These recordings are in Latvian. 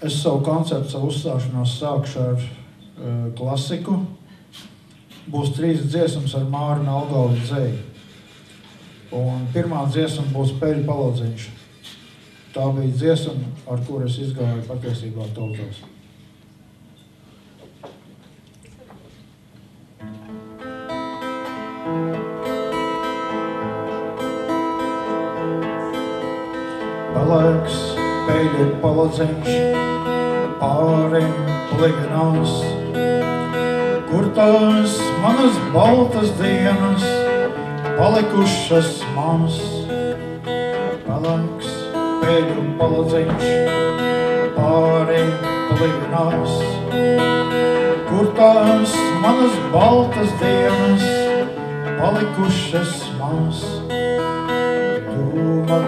Es savu koncertu, savu uzstāšanos sākšu ar klasiku. Būs 3 dziesmas ar Māru Nalgaudi dzeju. Un pirmā dziesma būs Peļu palodziņš. Tā bija dziesma, ar kuru es izgāju patiesībā tautos. Palaiks peļu palodziņš pāri plivinās, kur tās manas baltas dienas palikušas mans. Palaiks peļu palodziņš pāri plivinās, kur tās manas baltas dienas palikušas mans. Dūma,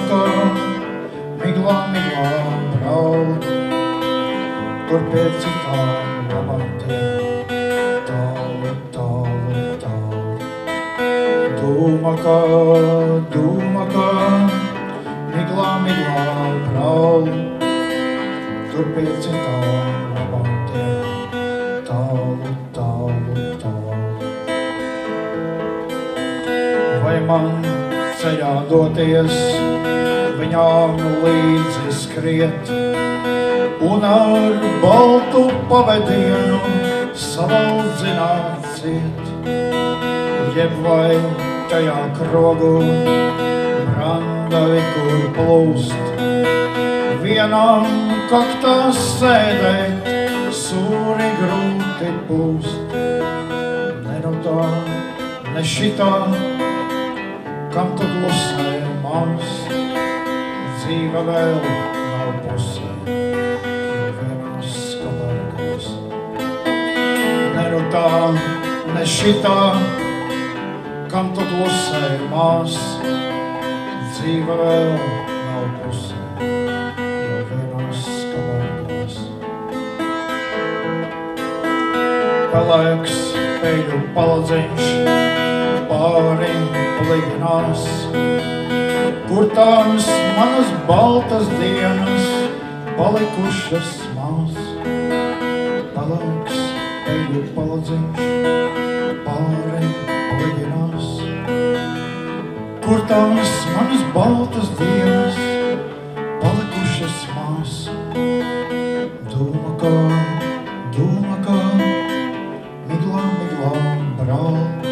kā miglā braud, tur pie citām labām dienām, tālu. Dūma, kā miglā braud, tur pie citām labām dienām, tālu. Vai man ceļā doties, viņām līdzi skriet, un ar baltu pavedienu savaldzināt ciet, jeb vai tajā krogu randavi, kur plūst, vienām kaktās sēdēt, sūri grūti pūst. Ne no tā, ne šitā, kam tu klusē mans, dzīve vēl nav pusē, jo vienos kabargos. Ne no tā, ne šitā, kam tu klusē mans, dzīve vēl nav pusē, jo vienos kabargos. Palaiks peļu palodziņš pāri plivinās, kur tās manas baltas dienas palikušas mans. Palaiks peļu palodziņš pāri plivinās, kur tās manas baltas dienas palikušas mans. Dūma, kā miglā braud,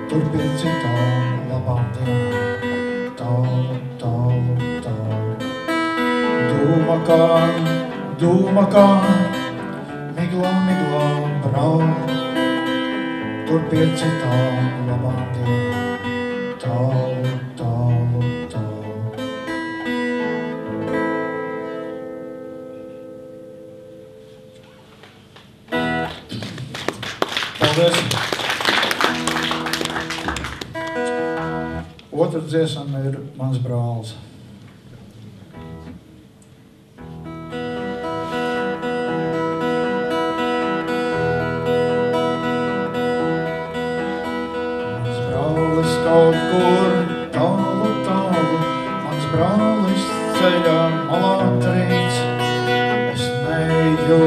tur pie citām labām dienām, tālu. Dūma, kā miglā braud, tur pie citām labām dienām, tālu. Paldies! Otra dziesma ir Mans brālis. Mans brālis kaut kur tālu, mans brālis ceļā malā trīc. Es neju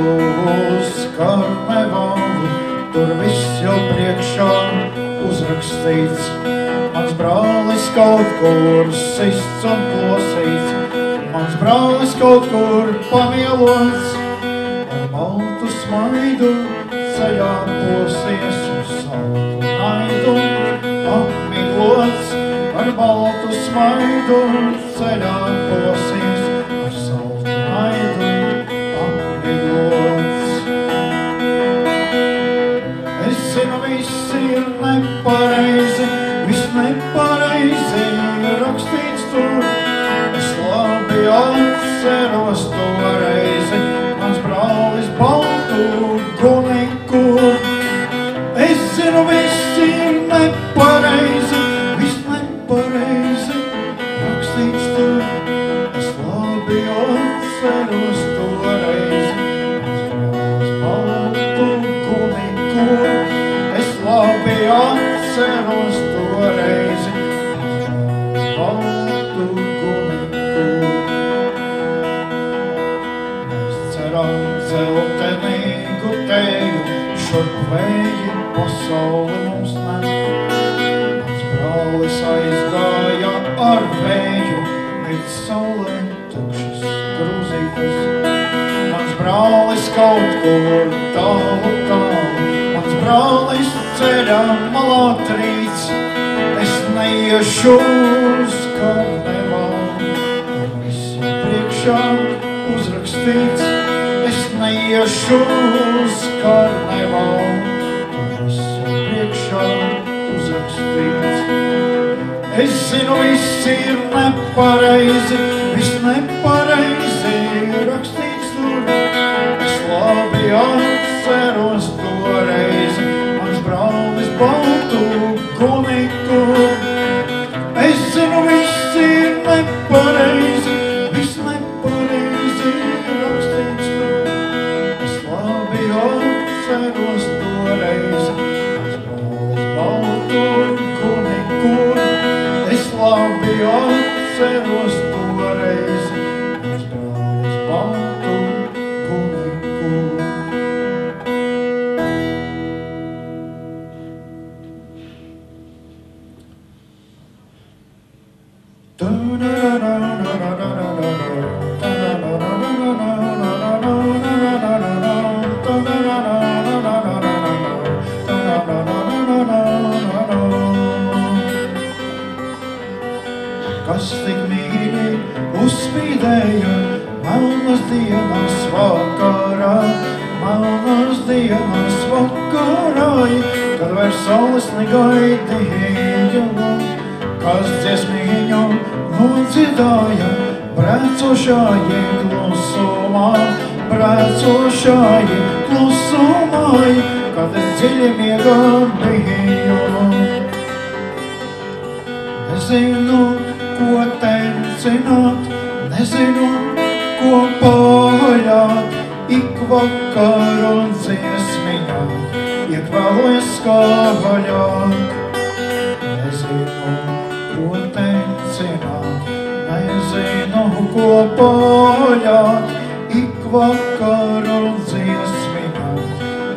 uz Karmevālu, tur viss jau priekšā uzrakstīts. Mans brālis kaut kur sists un plosīts, mans brālis kaut kur pamielots, ar baltu smaidu ceļā posies uz saltu naidu. Apmiglots, ar baltu smaidu ceļā posies ar saltu naidu. Apmiglots. Es zinu, viss ir nepareizi, viss nepareizi rakstīts tur. Es labi atceros to reizi, mans brālis baltu guni kur. Es zinu, viss ir nepareizi, viss nepareizi rakstīts tur. Es labi atceros to reizi, mans brālis baltu guni kur. Es labi atceros to reizi, baltu gumi kur. kur vēji pasauli mums nes. Mans brālis aizgāja ar vēju, līdz saulē tukšas grūzītas. Mans brālis kaut kur tālu, mans brālis ceļā malā trīc. Es neiešu uz karnevālu, tur viss jau priekšā uzrakstīts. Es neiešu uz karnevālu, tur viss jau priekšā uzrakstīts. Es zinu, viss ir nepareizi, viss nepareizi rakstīts tur. Es labi atceros toreiz, mans brālis baltu guniku. Es zinu, viss ir nepareizi, viss nepareizi rakstīts tur. Es labi atceros toreiz, mans brālis baltu guniku. Es labi atceros toreiz, mans brālis baltu guniku. Kas tik mīļi uzspīdēja melnas dienas vakarā, melnas dienas vakarā, kad vairs saules negaidīja, kas dziesmīņu nodziedāja, brēcošāji klusumā, brēcošāji klusumā, kad es dziļi miegā biju. Nezinu, ko tencināt, nezinu, ko paļāt, ik vakar un dziesmiņā, iekvēlojas skaļāk. Nezinu, ko tencināt, nezinu, ko paļāt, ik vakar un dziesmiņā,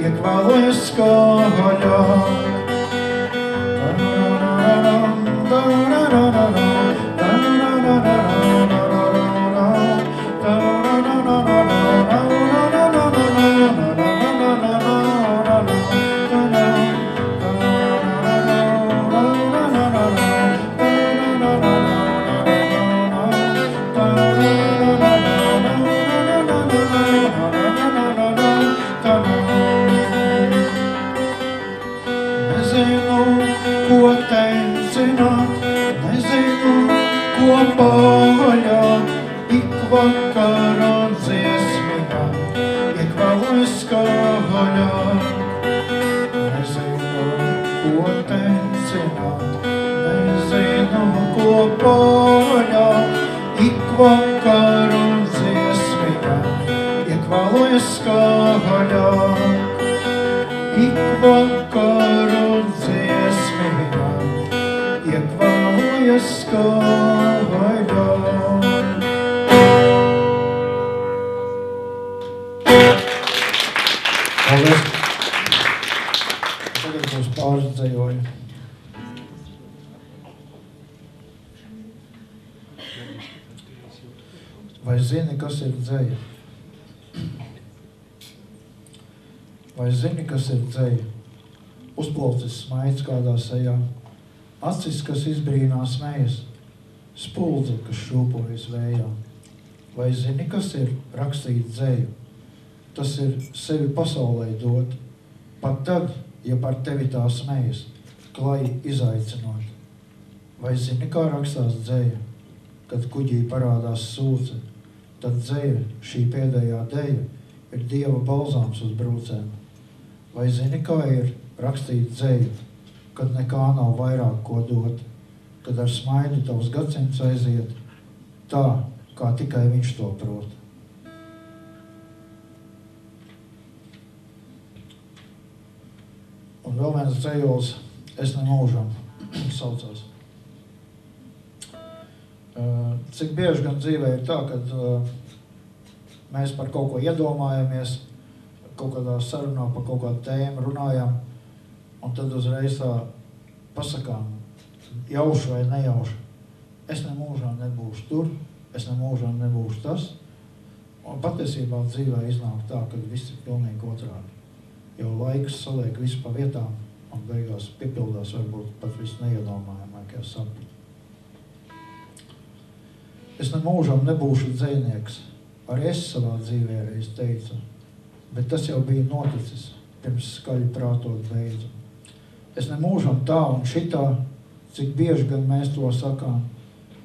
iekvēlojas skaļāk. Paļāt, ik vakar un dziesmiņā, iekvēlojas skaļāk. Nezinu, ko tencināt, nezinu, ko paļāt, ik vakar un dziesmiņā, iekvēlojas skaļāk. Ik vakar un dziesmiņā, iekvēlojas skaļāk. Paldies! Tagad būs pāris dzējoļi. Vai zini, kas ir dzēja? Vai zini, kas ir dzēja? Uzplaucis smaids kādā sejā, acis, kas izbrīnās smējas, spuldze, kas šūpojas vējā. Vai zini, kas ir rakstīt dzēju? Tas ir sevi pasaulē dot, pat tad, ja par tevi tā smējas, klai izaicinot. Vai zini, kā rakstās dzēja? Kad kuģī parādās sūce, tad dzēja, šī pēdējā deja, ir Dieva balzāms uz brūcēm. Vai zini, kā ir rakstīt dzēju, kad nekā nav vairāk ko dot, kad ar smaidu tavs gadsimts aiziet, tā, kā tikai viņš to prot. Un vēl viens dzējols, es nemūžam, saucās. Cik bieži gan dzīvē ir tā, kad mēs par kaut ko iedomājamies, kaut kādā sarunā par kaut kādu tēmu runājam, un tad uzreiz tā pasakām, jauši vai nejauši. Es nemūžām nebūšu tur, es nemūžām nebūšu tas. Un patiesībā dzīvē iznāk tā, ka viss ir pilnīgi otrādi. Jo laiks saliek visu pa vietām un beigās piepildās varbūt pat viss neiedomājamākie sapņi. Es nemūžām nebūšu dzejnieks. Arī es savā dzīvē reiz teicu, bet tas jau bija noticis, pirms skaļi prātot beidzu. Es nemūžam tā un šitā, cik bieži gan mēs to sakām,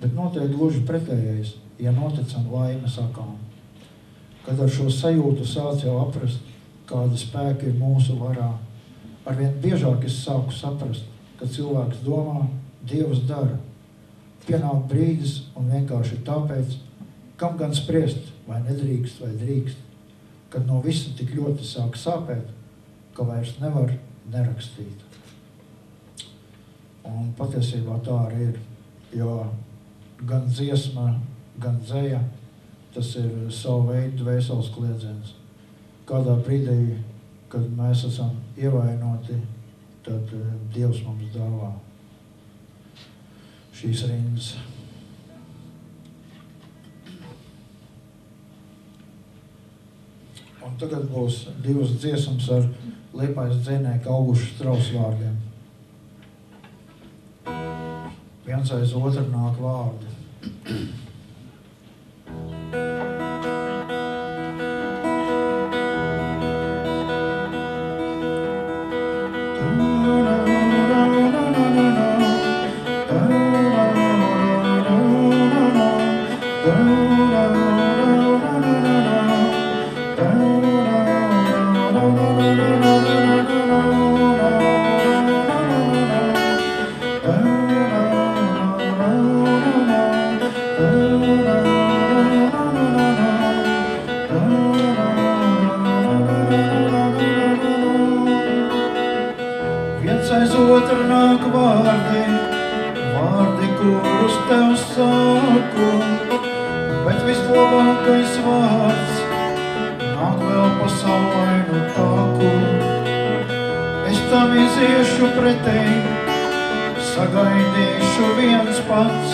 bet noteikti gluži pretējais, ja noticam laime sakām. Kad ar šo sajūtu sāc jau aprast, kādi spēki ir mūsu varā, arvien biežāk es sāku saprast, ka cilvēks domā, Dievs dara. Pienāk brīdis un vienkārši tāpēc, kam gan spriest, vai nedrīkst, vai drīkst, kad no visa tik ļoti sāk sāpēt, ka vairs nevar nerakstīt. Un patiesībā tā arī ir, jo gan dziesma, gan dzeja, tas ir savu veidu dvēseles kliedziens. Kādā brīdī, kad mēs esam ievainoti, tad Dievs mums dāvā šīs rindas. Un tagad būs divas dziesmas ar Liepājas dzejnieku Augušu Strausu vārdiem. Viens aiz otru nāk vārdi. Sagaidīšu viens pats,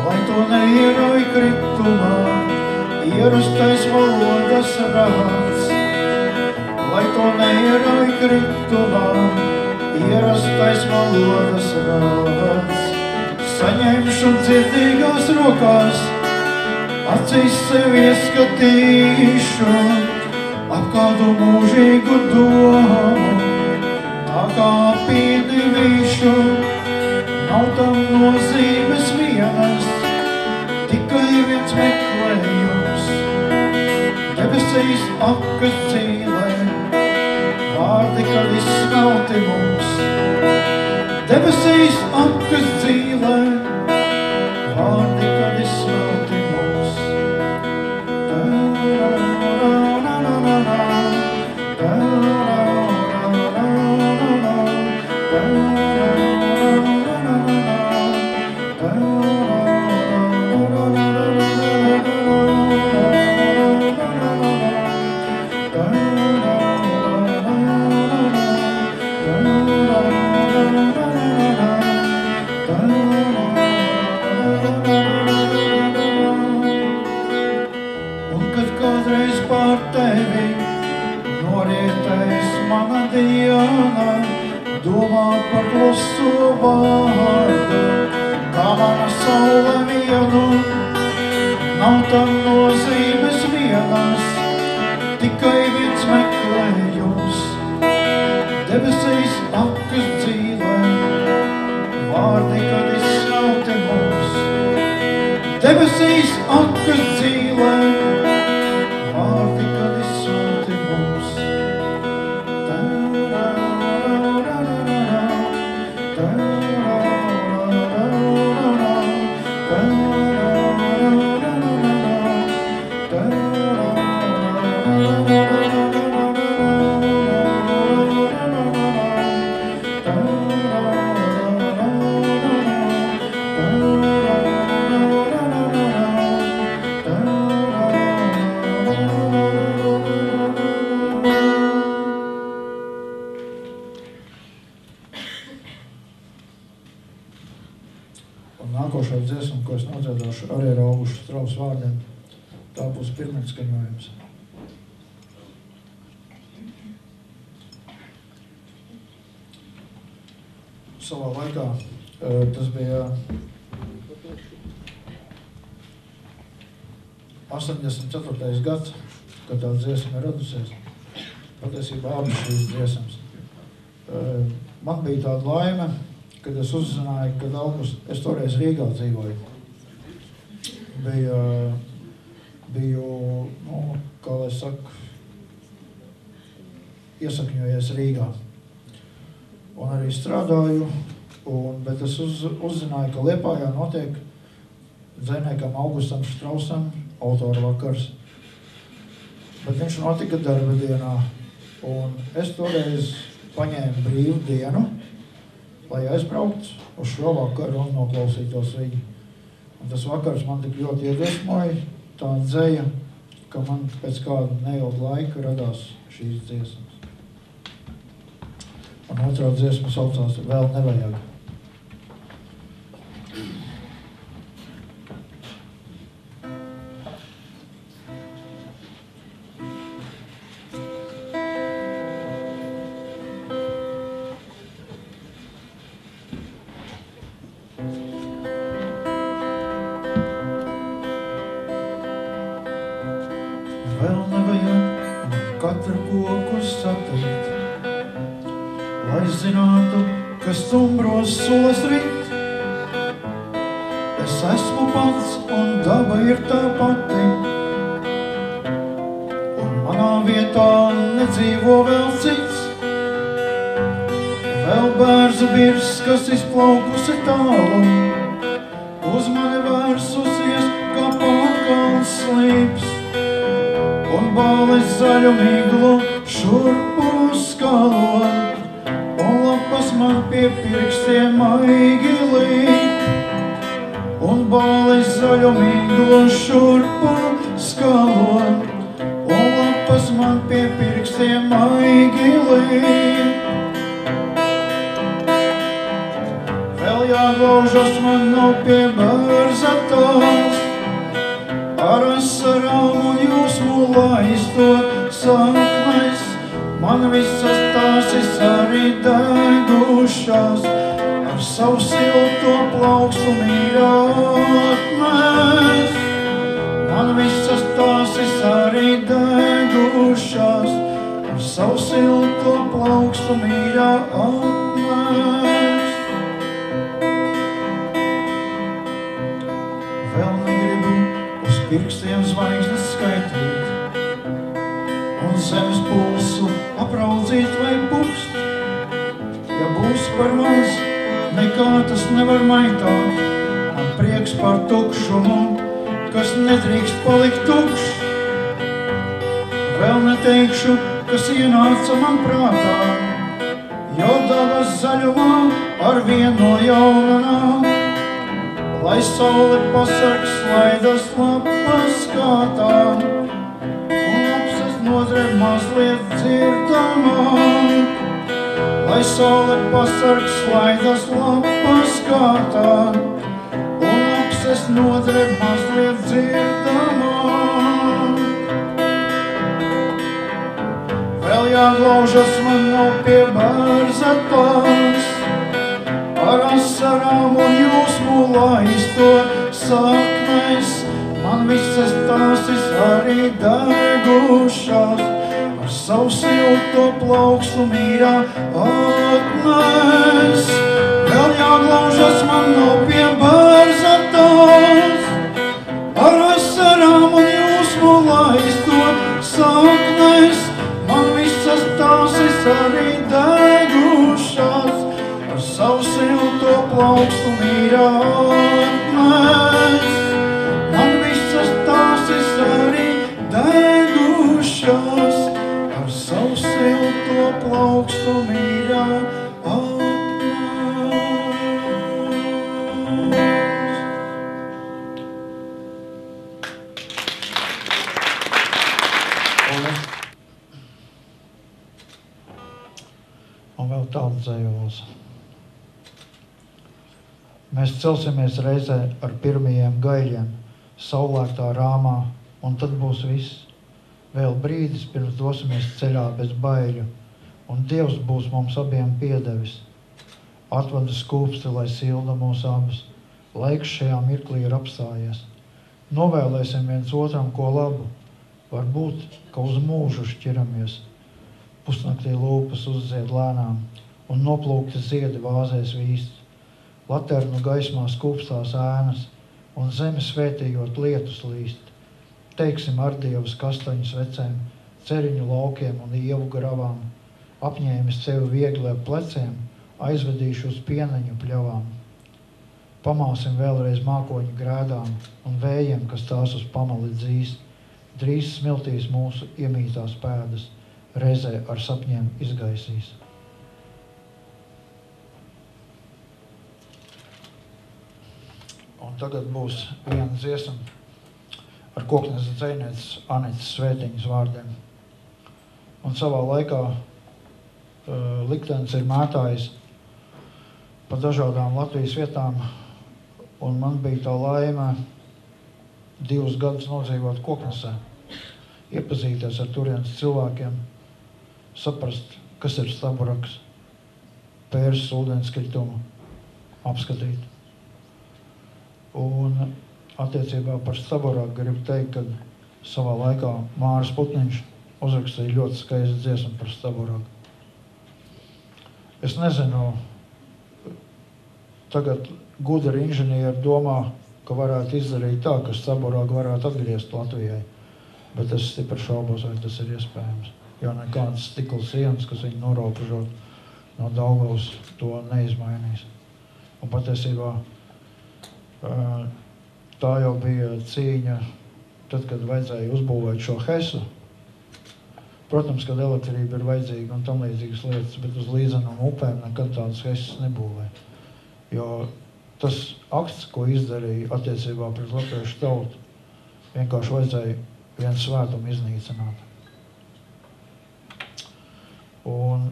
lai to neierauj kritumā, ierastais valodas rāds. Lai to neierauj kritumā, ierastais valodas rāds. Saņemšu dzirdīgās rokās, acīs sevi ieskatīšu, ap kādu mūžīgu domu. Tā kā piedivīšu, nav tam nozīmes vienas, tikai viens meklējums. Debesīs akas dzīvē, vārdi, kad izsmelti mums. Debesīs akas dzīvē, vārdi, kad izsmelti mums. Domāt par kluso vārdu, kā mana saule vienu, nav tam nozīmes vienas, tikai viens meklējums. Debesīs akas dzīvē, vārdi, kad izsmelti mums. Debesīs akas dzīvē, vārdi, kad izsmelti mums. Un nākošā dziesma, ko es nodziedāšu, arī ir Augusta Straus vārdiem. Tā būs pirmais skaņojums. Savā laikā tas bija 84. gads, kad tā dziesma ir radusies. Patiesībā abas šīs dziesmas. Man bija tāda laime, kad es uzzināju, kad es toreiz Rīgā dzīvoju. Biju, kā lai saku, iesakņojies Rīgā. Un arī strādāju, bet es uzzināju, ka Liepājā notiek dzejniekam Augustam Strausam autora vakars. Bet viņš notika darba dienā, un es toreiz paņēmu brīvu dienu, lai aizbrauktu uz šo vakaru un noklausītos viņu. Un tas vakars man tik ļoti iedvesmoja tā dzeja, ka man pēc kāda neilga laika radās šīs dziesmas. Un otrā dziesma saucās Vēl nevajag. Vēl nevajag katru koku satikt, lai zinātu, ka stumbros solas rit. Es esmu pats un daba ir tā pati, un manā vietā nedzīvo vēl cits. Vēl bērzu birs, kas izplaukusi tālu, uz mani vērsusies kā pakals slīps. Un bāles zaļu miglu šurpu skalo, un lapas man pie pirkstiem maigi līp. Un bāles zaļu miglu šurpu skalo, un lapas man pie pirkstiem maigi līp. Vēl jāglaužas man nav pie bērzatos, ar asarām un jūsmu laistot saknes. Man visas tāsis arī degušās, ar savu silto plaukstu mīļā atnes. Man visas tāsis arī degušās, ar savu silto plaukstu mīļā atnes. Vēl negribu uz pirkstiem zvaigznes skaitīt, un zemes pulsu apraudzīt vai pukst. Ja būs par maz, nekā tas nevar maitāt. Man prieks par tukšumu, kas nedrīkst palikt tukšs. Vēl neteikšu, kas ienāca man prātā, jo dabas zaļumā ar vienu no jauna nāk. Lai saule pasarg slaidas lapas kātā, un apses nodreb mazliet dzirdamāk. Lai saule pasarg slaidas lapas kātā, un apses nodreb mazliet dzirdamāk. Vēl jāglaužas man nav pie bērzatos, ar asarām un jūsmu laistot saknes. Man visas tāsis arī degušās, ar savu silto plaukstu mīļā atnes. Vēl jāglaužas man nav pie bērzatos, ar asarām un jūsmu laistot saknes. Man visas tāsis arī degušās, ar savu silto plaukstu mīļā atnes. Man visas tāsis arī degušās, ar savu silto plaukstu mīļā atnes. Un vēl tāda dzējolas. Mēs celsimies reizē ar pirmajiem gaiļiem, saulēktā rāmā, un tad būs viss. Vēl brīdis pirms dosimies ceļā bez baiļu, un Dievs būs mums abiem piedevis. Atvada skūpsti, lai silda mūs abas. Laiks šajā mirklī ir apstājies. Novēlēsim viens otram ko labu. Varbūt, ka uz mūžu šķiramies. Pusnaktī lūpas uzzied lēnām, un noplūkti ziedi vāzēs vīst. Laternu gaismā skūpstās ēnas, un zemi svētījot lietus līst. Teiksim ar Dievas kastaņas vecēm, ceriņu laukiem un ievu gravām. Apņēmis sevi viegli ap pleciem, aizvedīšu uz pieneņu pļavām. Pamāsim vēlreiz mākoņu grēdām un vējiem, kas tās uz pamali dzīst. Drīz smiltīs mūsu iemītās pēdas, reizē ar sapņiem izgaisīs. Un tagad būs viena dziesma ar Kokneses dzejnieces Anitas Svētiņas vārdiem. Un savā laikā liktenis ir mētājis pa dažādām Latvijas vietām, un man bija tā laime 2 gadus nodzīvot Koknesē, iepazīties ar turienes cilvēkiem, saprast, kas ir staburaks, Pēras ūdenskritumu, apskatīt. Un attiecībā par staburaku gribu teikt, ka savā laikā Māris Putniņš uzrakstīja ļoti skaistu dziesmu par staburaku. Es nezinu, tagad gudri inženieri domā, ka varētu izdarīt tā, ka staburāku varētu atgriezt Latvijai, bet es stipri šaubos, vai tas ir iespējams. Jo nekādas stikla sienas, kas viņu norobežot no Daugavas, to neizmainīs. Un patiesībā tā jau bija cīņa, tad, kad vajadzēja uzbūvēt šo Hesu. Protams, kad elektrība ir vajadzīga un tam līdzīgas lietas, bet uz līdzenām upēm nekad tādas Hesas nebūvēja. Jo tas akts, ko izdarīja attiecībā pret latviešu tautu, vienkārši vajadzēja vienu svētumu iznīcināt. Un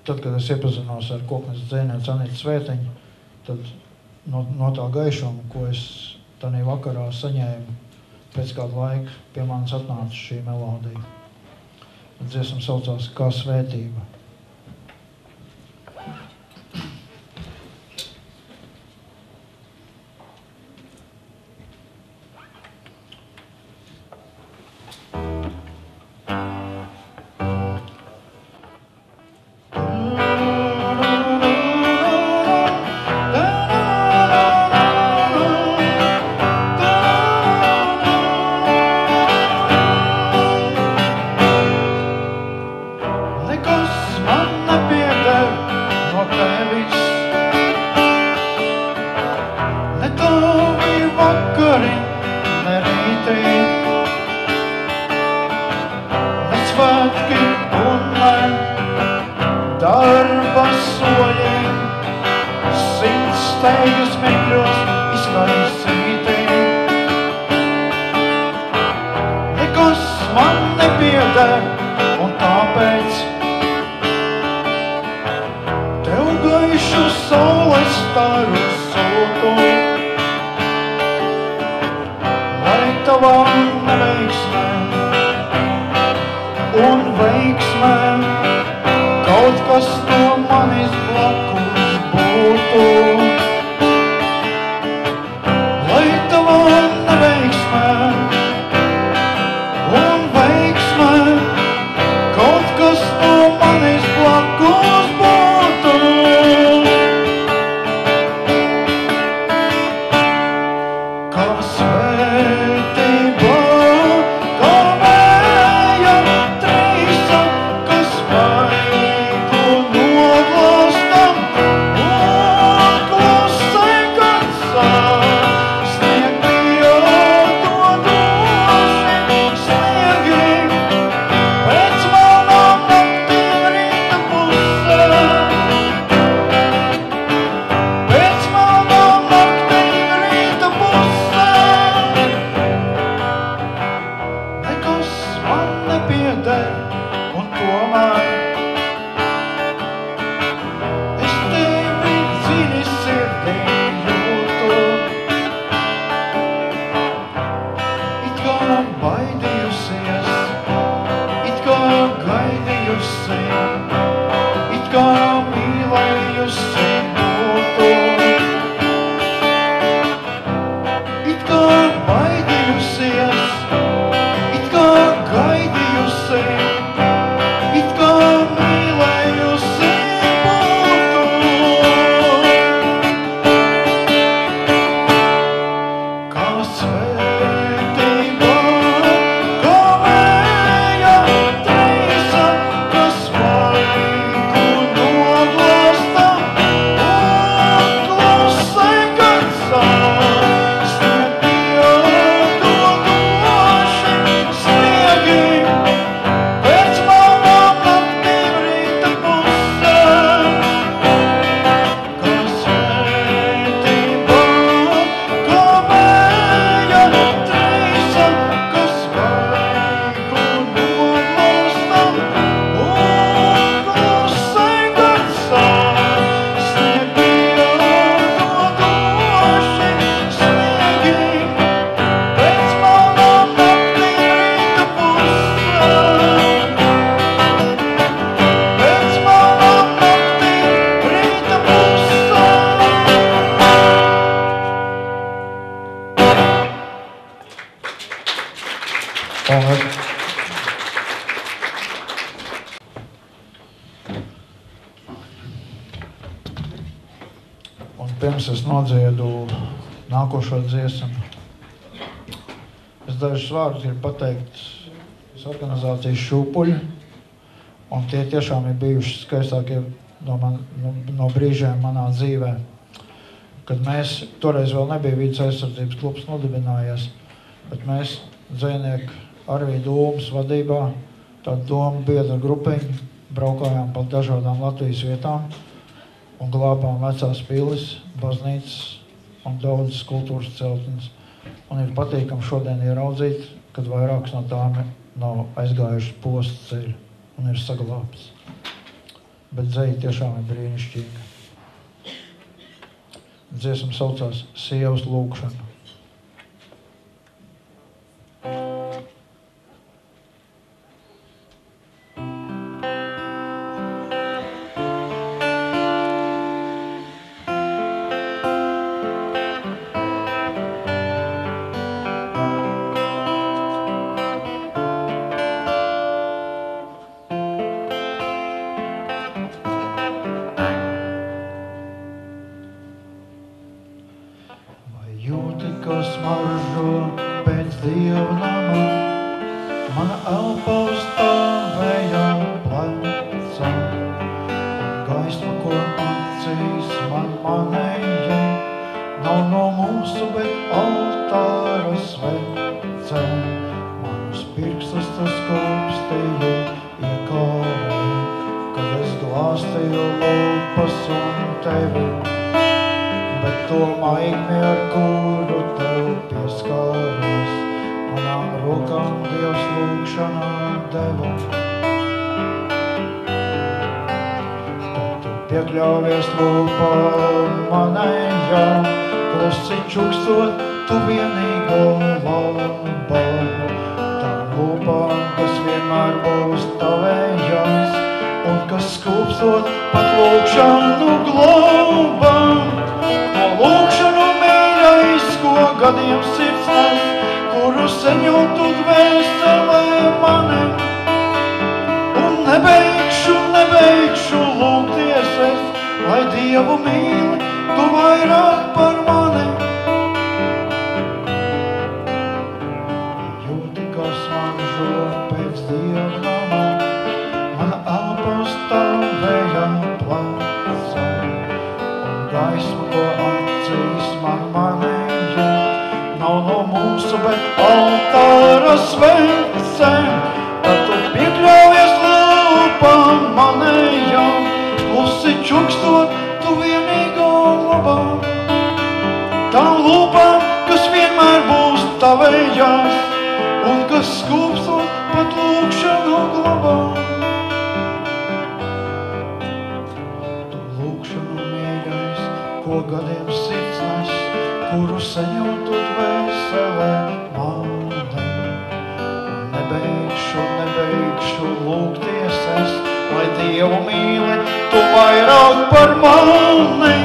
tad, kad es iepazinos ar Kokneses dzejnieci Anitu Svētiņu, tad no tā gaišuma, ko es tanī vakarā saņēmu, pēc kādu laiku pie manis atnāca šī melodija. Dziesma saucās Kā svētība. Kā Paldies. Un pirms es nodziedu nākošo dziesmu, es dažus vārdus gribu pateikt organizācijas Šūpuļi, un tie tiešām ir bijuši skaistākie no brīžiem manā dzīvē, kad mēs, toreiz vēl nebija Vides aizsardzības klubs nodibinājies, bet mēs dzejnieku Arvīdu Ulmas vadībā, tādu domu biedru grupiņu, braukājām pa dažādām Latvijas vietām un glābām vecās pilis, baznīcas un daudzas kultūras celtnes. Un ir patīkami šodien ieraudzīt, kad vairākas no tām nav aizgājušas posta ceļu un ir saglābtas. Bet dzeja tiešām ir brīnišķīga. Dziesma saucās Sievas lūgšana. Piekļāvies lūpā manējā, klusi čukstot, tu vienīgo labā. Tā lūpā, kas vienmēr būs tavējās, un kas skūpstot pat lūkšanu globā. To lūkšanu mīļais, ko gadiem sirds nes, kuru seņotu dvēselē mani. Un nebeigšu lūgties es, lai Dievu mīli, tu vairāk par mani. Jūti, kā smaržo pēc Dieva nama, mana elpa stāvējā plāca, un gaisma, ko acīs man manēja, nav no mūsu, bet altāra svece. Tad tu piekļāvies lūpām manējām, klusi čukstot, tu vienīgo labā. Tām lūpām, kas vienmēr būs tavējās, un kas skūpstot pat lūkšanu glabā. Tu lūkšanu mīļais, ko gadiem sirds nes, kuru seņotu dvēselē mani. Nebeigšu lūgties es, lai Dievu mīli, tu vairāk par mani.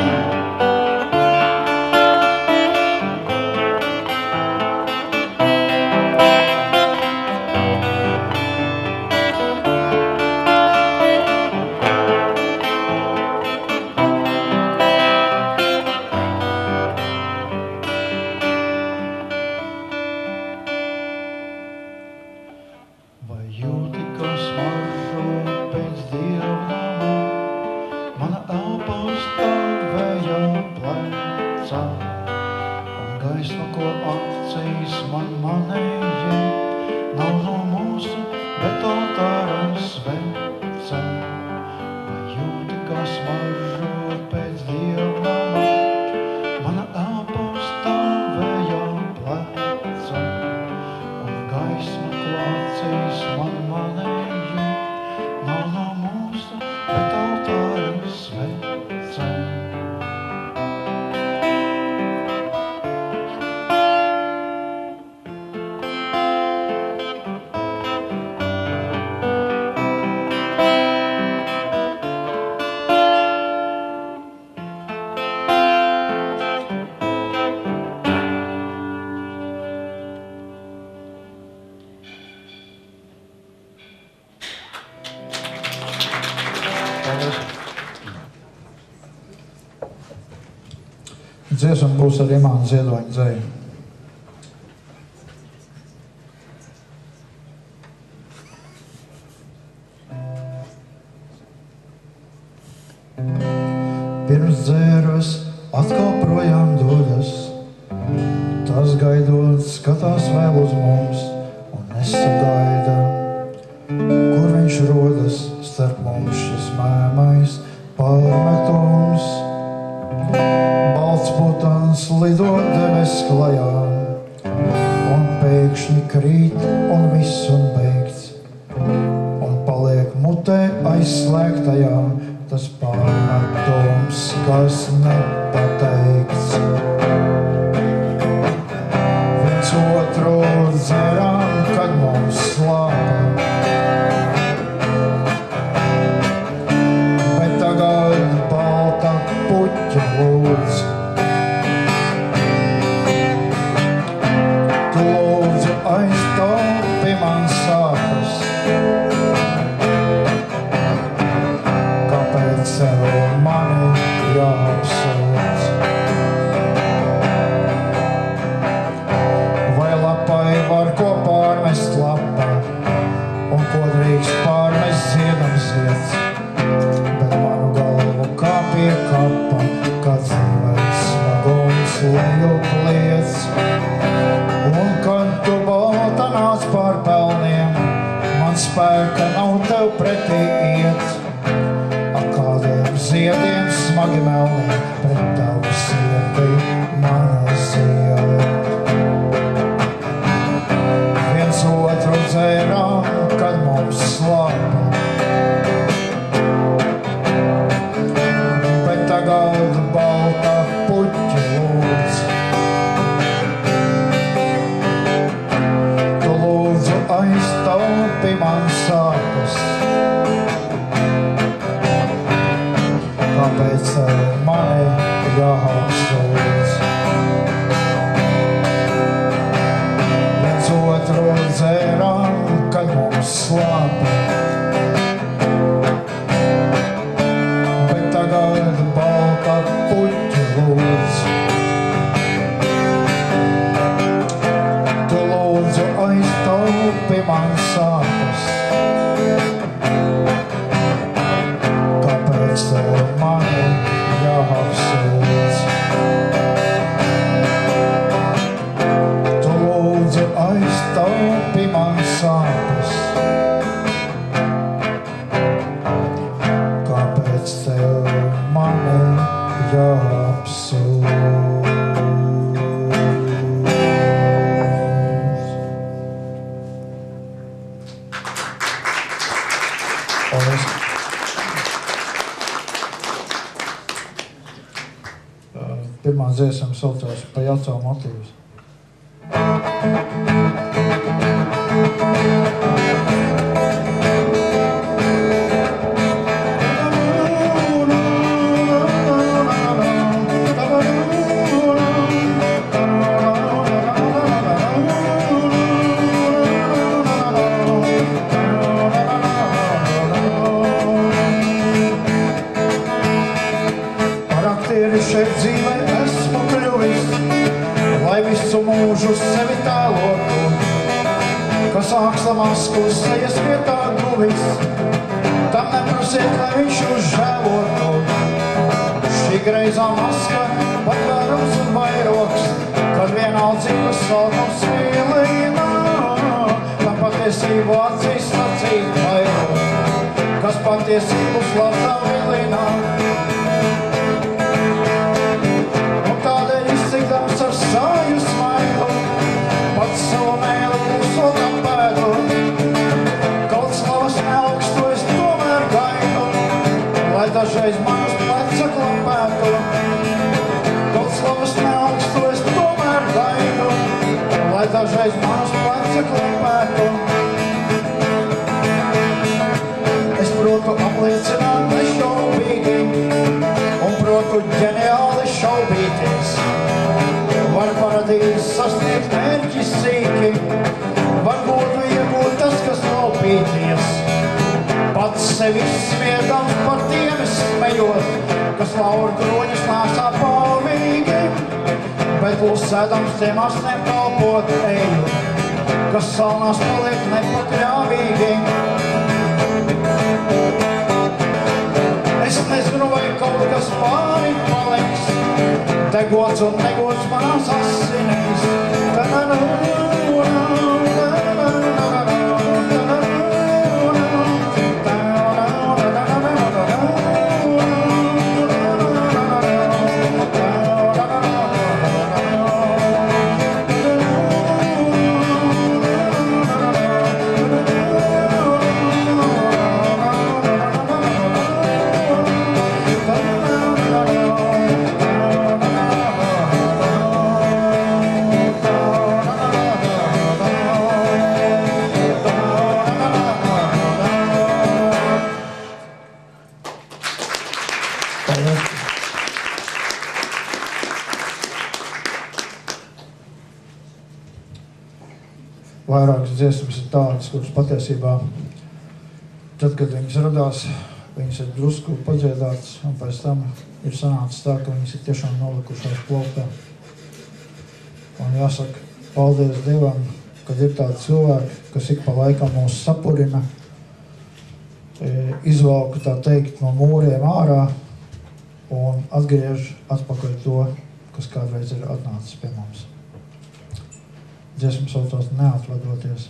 dziesma būs ar Imānu Ziedoņu dzeju. Pirms dzēras atkal projām dodas, tas gaidot skatās vēl uz mums un nesagaida, kur viņš rodas starp mums šis mēmais pārmetums. Balts putans lido debes klajā un pēkšņi krīt un viss un beigts un paliek mutē aizslēgtajā tas pārmetums, kas nepateikts. Viens otru dzerām, kad mums slāpa, bet tagad balta puķa lūdz. Tu lūdzu aiztaupi man sāpes, sev mani jāapsūdz. Vai lapai var ko pārmest lapa, un ko drīkst pārmest ziedam zieds, bet manu galvu kā pie kapa, kad dzīvēs smagums lejup liec. Un kad tu balta nāc pār pelniem, man spēka nav tev pretī iet. Ziediem smagi melni pret tavu sirdi mana zieda. Viens otru dzērām, kad mums slāpa, bet tagad balta puķa lūdz. Tu lūdzu aiztaupi man sāpes, kāpēc mani jāapsūdz. Viens otru dzērām, kad mums slāpa, bet tagad balta puķa lūdz. Tu lūdzu aiztaupi man sāpes, kāpēc mani jāapsūdz. Tu lūdzu aiztaupi man sāpes, kāpēc tev mani jāapsūdz. Paldies. Pirmā dziesma saucās Pajaco motīvus. Šeit dzīvē esmu kļuvis, lai visu mūžu sevi tēlotu, kas āksla masku sejas vietā guvis, tam neprasiet, lai viņš uzžēlotu. Šī greizā maska, patvērums un vairoks, kad vienaldzības salkums vīlīnā, tam patiesību acīs sacīt vairot, kas patiesību slāptā vilīnā. Izcīdams ar sāju smaidu, pats savu mēli klusotam pēdu. Kaut slavas neaugstu es tomēr gaidu, lai dažreiz manas pleca klapētu. Kaut slavas neaugstu es tomēr gaidu, lai dažreiz manas pleca klapētu. Es protu apliecināt nešaubīgi un protu ģeniāli šaubīties. Var paradīzes sasniegt mērķis sīki, var godu iegūt tas, kas nav pīties. Pats sevi smiedams par tiem es smejos, kas lauru kroņus nāsā pāvīgi. Bet klusēdams tiem asniem kalpot eju, kas salnās paliek nepakļāvīgi. Es nezinu, vai kaut kas pāri paliks, degots un negots manās asinīs. Vairākas dziesmas ir tādas, kuras patiesībā, tad, kad viņas radās, viņas ir drusku padziedātas, un pēc tam ir sanācis tā, ka viņas ir tiešām nolikušās plauktā. Un jāsaka, paldies Dievam, kad ir tādi cilvēki, kas ik pa laikam mūs sapurina, izvalka, tā teikt, no mūriem ārā un atgriež atpakaļ to, kas kādreiz ir atnācis pie mums. Dziesma saucās Neatvadoties.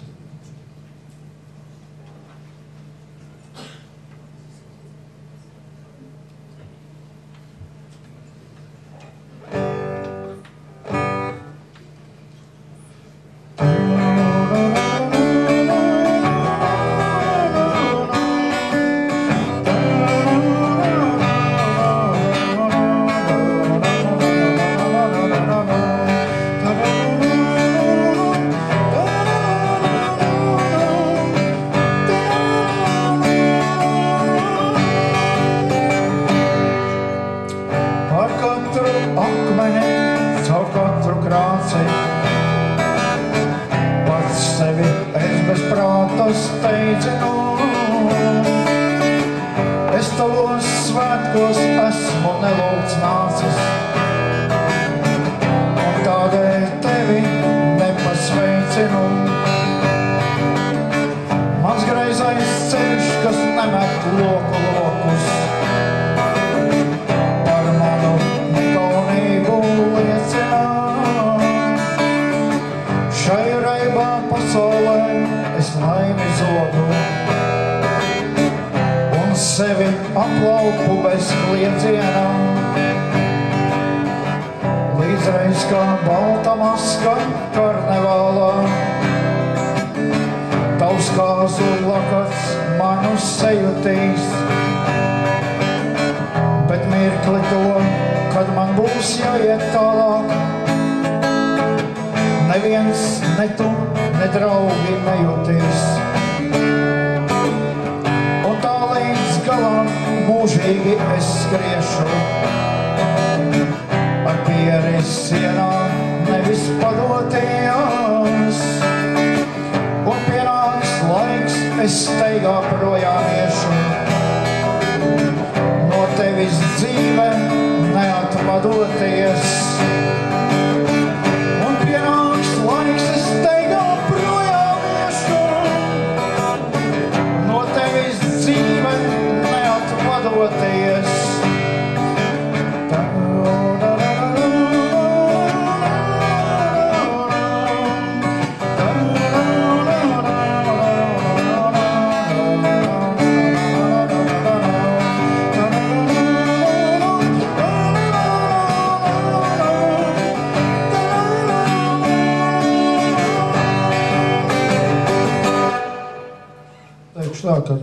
Tā, ka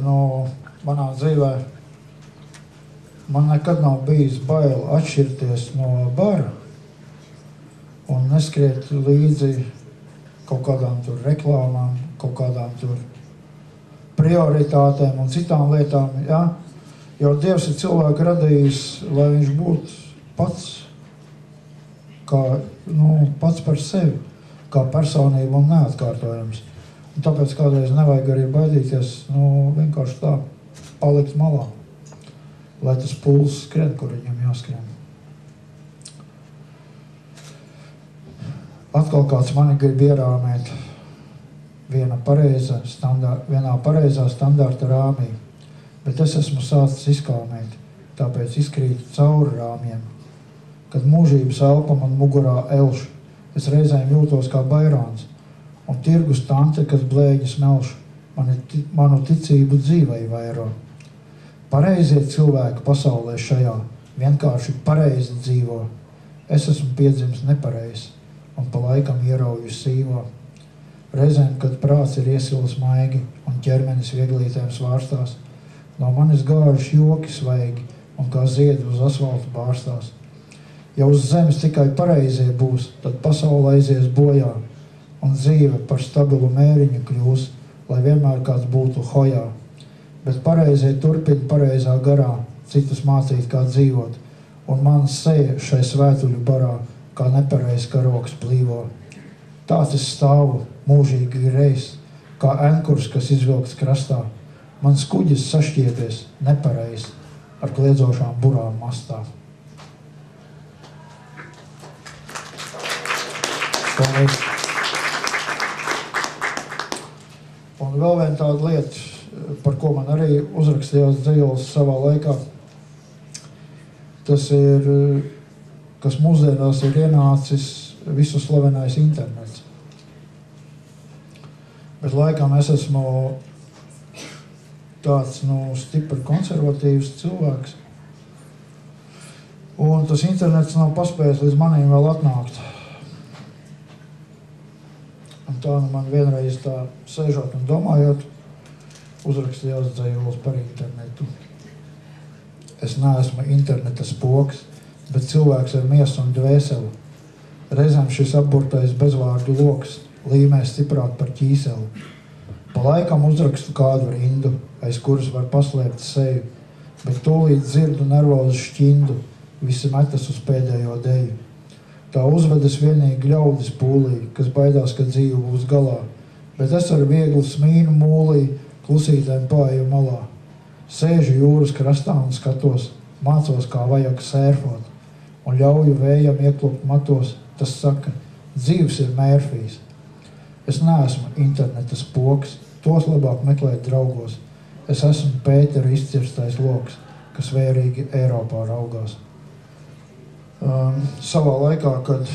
manā dzīvē man nekad nav bijis bail atšķirties no bara un neskriet līdzi kaut kādām tur reklāmām, kaut kādām tur prioritātēm un citām lietām, ja? Jo Dievs ir cilvēku radījis, lai viņš būtu pats, pats par sevi, kā personība un neatkārtojams. Un tāpēc kādreiz nevajag arī baidīties, vienkārši tā palikt malā, lai tas pulss skrien, kur viņam jāskrien. Atkal kāds mani grib ierāmēt vienā pareizā standarta rāmī, bet es esmu sācis izkalmēt, tāpēc izkrītu cauri rāmiem. Kad mūžības elpa man mugurā elš, es reizēm jūtos kā bairāns, un tirgus tante, kas blēģis melš, manu ticību dzīvei vairo. Pareizie cilvēki pasaulē šajā vienkārši pareizi dzīvo. Es esmu piedzimis nepareizi un pa laikam ierauju sīvo. Reizēm, kad prāts ir iesilis maigi un ķermenis vieglītēm svārstās, no manis gājuši joki svaigi un kā ziedi uz asfaltu bārstās. Ja uz zemes tikai pareizie būs, tad pasaule aizies bojā un dzīve par stabilu mēriņu kļūs, lai vienmēr kāds būtu hojā. Bet pareizie turpina pareizā garā, citus mācīt, kā dzīvot, un mans seja šai svētuļu barā, kā nepareiz karoks plīvo. Tāds es stāvu, mūžīgi greis, kā enkurs, kas izvilkts krastā. Mans kuģis sašķiepies nepareiz ar kliedzošām burām mastā. Un vēl viena tāda lieta, par ko man arī uzrakstījās dzejols savā laikā, tas ir, kas mūsdienās ir ienācis visu slavenais internets. Bet laikam es esmu tāds, stipri konservatīvs cilvēks. Un tas internets nav paspējis līdz maniem vēl atnākt. Un tā man vienreiz tā sēžot un domājot, uzrakstījās dzejols par internetu. Es neesmu interneta spoks, bet cilvēks ar miesu un dvēseli. Reizēm šis apburtais bezvārdu loks līmē stiprāk par ķīseli. Pa laikam uzrakstu kādu rindu, aiz kuras var paslēpt seju, bet tūlīt dzirdu nervozu šķindu, visi metas uz pēdējo deju. Tā uzvedas vienīgi ļaudis pūlī, kas baidās, ka dzīve būs galā, bet es ar vieglu smīnu mūlī klusītēm pāju malā. Sēžu jūras krastā un skatos, mācos, kā vajag sērfot, un ļauju vējam ieklupt matos. Tas saka, dzīves ir mērfijs. Es neesmu interneta spoks, tos labāk meklēt draugos. Es esmu Pētera izcirstais loks, kas vērīgi Eiropā raugās. Savā laikā, kad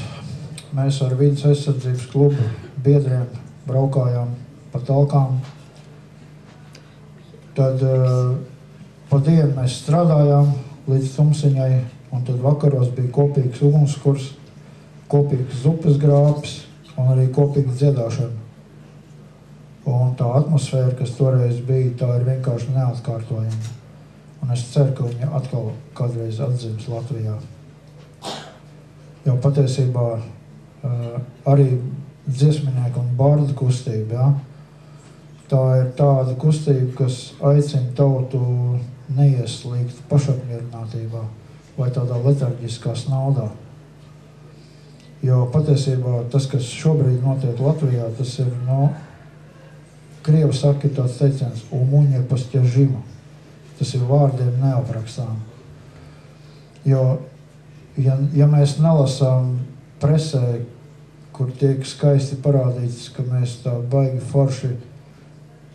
mēs ar vidas aizsardzības klubu biedriem braukājām pa talkām, tad pa dienu mēs strādājām līdz tumsiņai, un tad vakaros bija kopīgs ugunskurs, kopīgs zupas grābs un arī kopīga dziedāšana. Un tā atmosfēra, kas toreiz bija, tā ir vienkārši neatkārtojama. Un es ceru, ka viņa atkal kādreiz atdzims Latvijā. Jo patiesībā arī dziesminieku un bārdu kustība, ja? Tā ir tāda kustība, kas aicina tautu neieslīgt pašapmierinātībā vai tādā letarģiskā snaudā. Jo patiesībā tas, kas šobrīd notiek Latvijā, tas ir, Krievi saka, ir tāds teiciens, umuņa pastiežima. Tas ir vārdiem neaprakstām. Jo, ja mēs nelasām presē, kur tiek skaisti parādīts, ka mēs tā baigi forši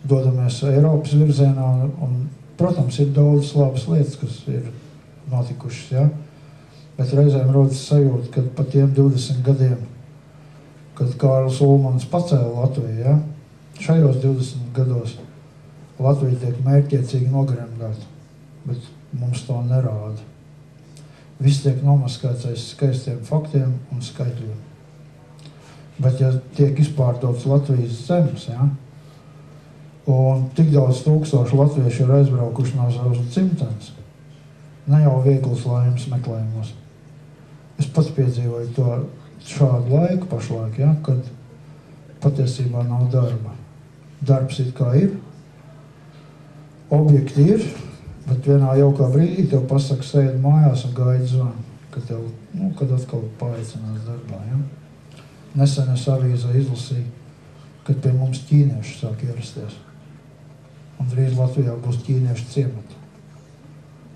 dodamies Eiropas virzienā, un, protams, ir daudz labas lietas, kas ir notikušas, ja? Bet reizēm rodas sajūta, kad pa tiem 20 gadiem, kad Kārlis Ulmans pacēla Latviju, ja? Šajos 20 gados Latvija tiek mērķiecīgi nogremdēta, bet mums to nerāda. Viss tiek nomaskēts aiz skaistiem faktiem un skaitļiem. Bet ja tiek izpārdots Latvijas zemes, ja? Un tik daudz tūkstoši latvieši ir aizbraukuši no savas dzimtenes, ne jau vieglas laimes meklējumos. Es pats piedzīvoju to šādu laiku pašlaik, ja, kad patiesībā nav darba. Darbs it kā ir, objekti ir, bet vienā jaukā brīdī tev pasaka sēdi mājās un gaidi zvanu, kad tev, kad atkal paaicinās darbā, ja. Nesen es avīzē izlasīju, kad pie mums ķīnieši sāk ierasties. Un drīz Latvijā būs ķīniešu ciemati.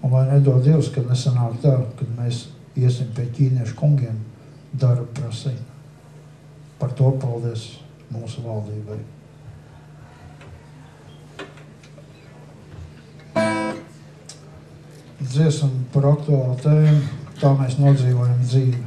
Un lai nedod Dievs, kad nesanāk tā, kad mēs iesim pie ķīniešu kungiem darbu prasīt. Par to paldies mūsu valdībai. Dziesam par aktuālu tēmu, tā mēs nodzīvojam dzīvi.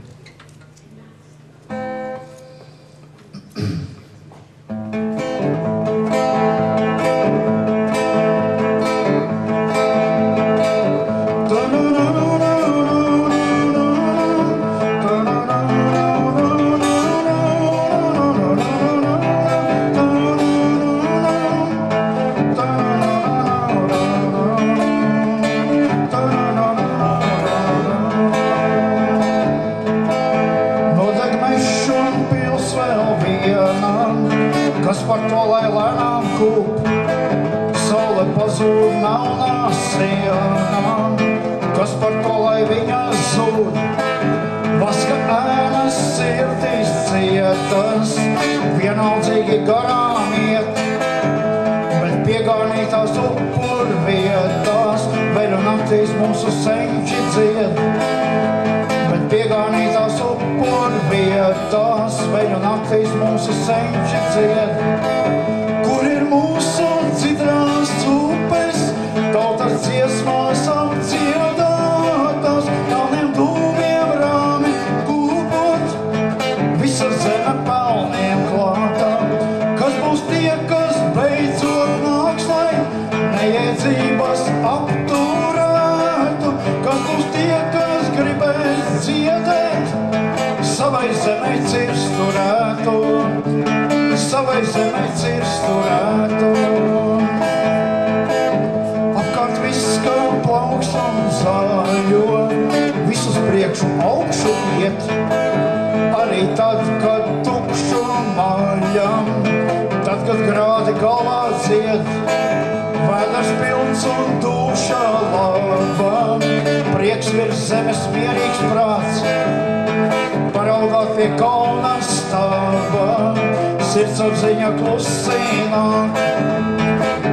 Sirdsapziņa klusīnā,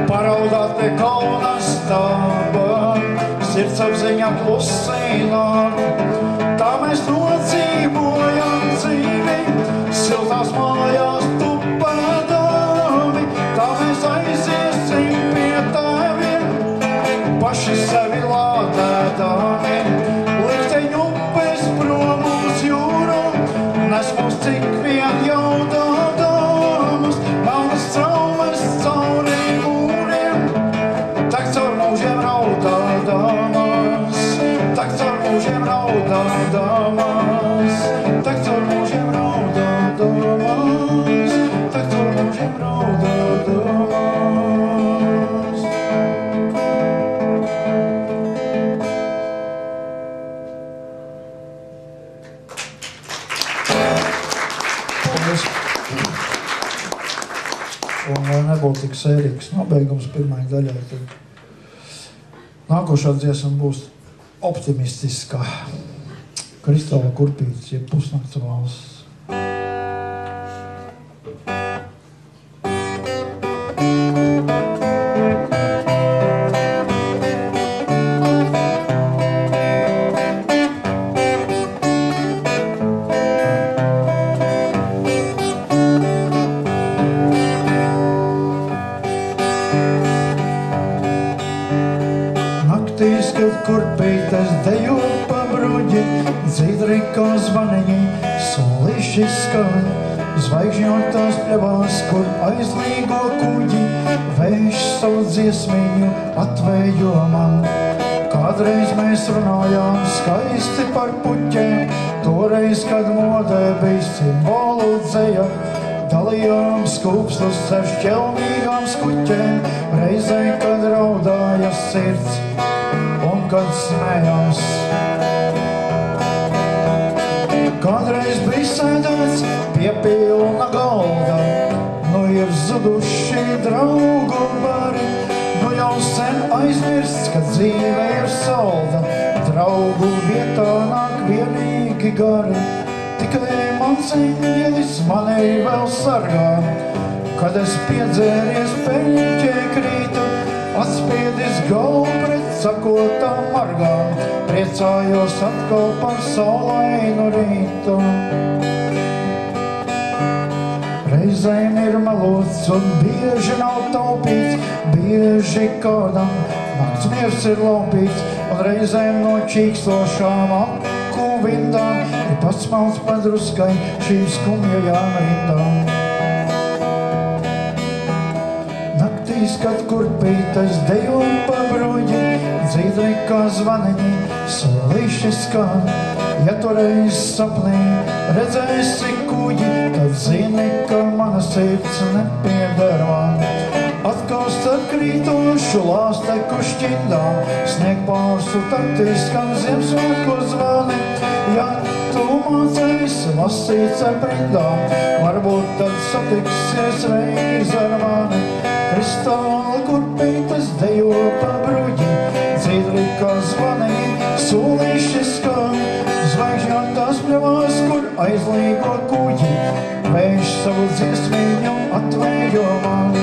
paraudāt pie kalna stāva. Sirdsapziņa klusīnā, tā mēs nodzīvojam dzīvi, siltās mājās tupēdami. Tā mēs aiziesim pie tēviem, paši sevi lādēdami. Likteņu upes prom uz jūru, nes mūs cik vien jaudā. Nebūtu tik sērīgs nobeigums pirmai daļai, tad nākošā dziesma būs optimistiskā. Kristāla kurpītes, jeb pusnakts valsts. Zvaigžņotās pļavās, kur aizlīgo kuģi, vējš savu dziesmiņu atvējo man. Kādreiz mēs runājām skaisti par puķiem, toreiz, kad modē bija simbolu dzeja. Dalījām skūpstus ar šķelmīgām skuķēm, reizē, kad raudāja sirds un kad smējās. Kādreiz bija sēdēts pie pilna galda, nu ir zuduši draugu bari, nu jau sen aizmirsts, ka dzīve ir salda, draugu vietā nāk vienīgi gari. Tikai mans eņģelis mani vēl sargā, kad es piedzēries peļķē krītu, atspiedis galvu pret sakotām margām, priecājos atkal par saulainu rītu. Reizēm ir melots un bieži nav taupīts, bieži kādam nakts miers ir laupīts, un reizēm no čīkstošām aku vindām ir pasmalts padruskai šīm skumjajām rindām. Naktīs, kad kurpītas dejo pa bruģi, dzīdri kā zvaniņi, solīši skan. Ja tu reiz sapnī redzēsi kuģi, tad zini, ka mana sirds nepieder man. Atkal starp krītošu lāsteku šķindām, snieg pārsu taktīs, skan Ziemassvētku zvani. Ja tu mācēsi lasīt ar brindām, varbūt tad satiksies reiz ar mani. Kristāli kurpītas dejo pa bruģi, dzīdri kā zvaniņi, solīši skan. Zvaigžņotās pļavās, kur aizlīgo kuģi, vējš savu dziesmiņu atvējo man.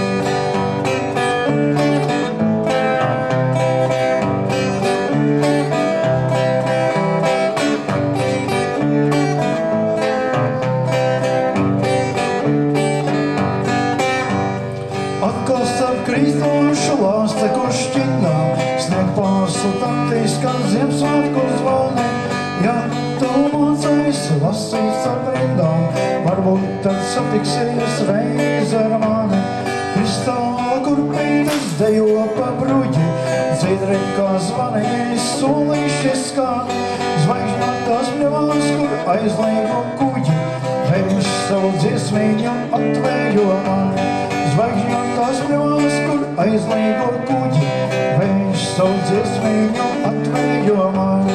Atkal starp krītošu lāsteku šķindām, snieg pārslu taktīs, kā Ziemassvētku zvani. Ja tu mācēsi lasīt ar brindām, varbūt tad satiksies reiz ar mani. Kristāli kurpītas dejo pa bruģi, dzīdri kā zvaniņi, solīši skan. Zvaigžņotās pļavās, kur aizlīgo kuģi, vējš savu dziesmiņu atvējo man. Zvaigžņotās pļavās, kur aizlīgo kuģi, vējš savu dziesmiņu atvējo man.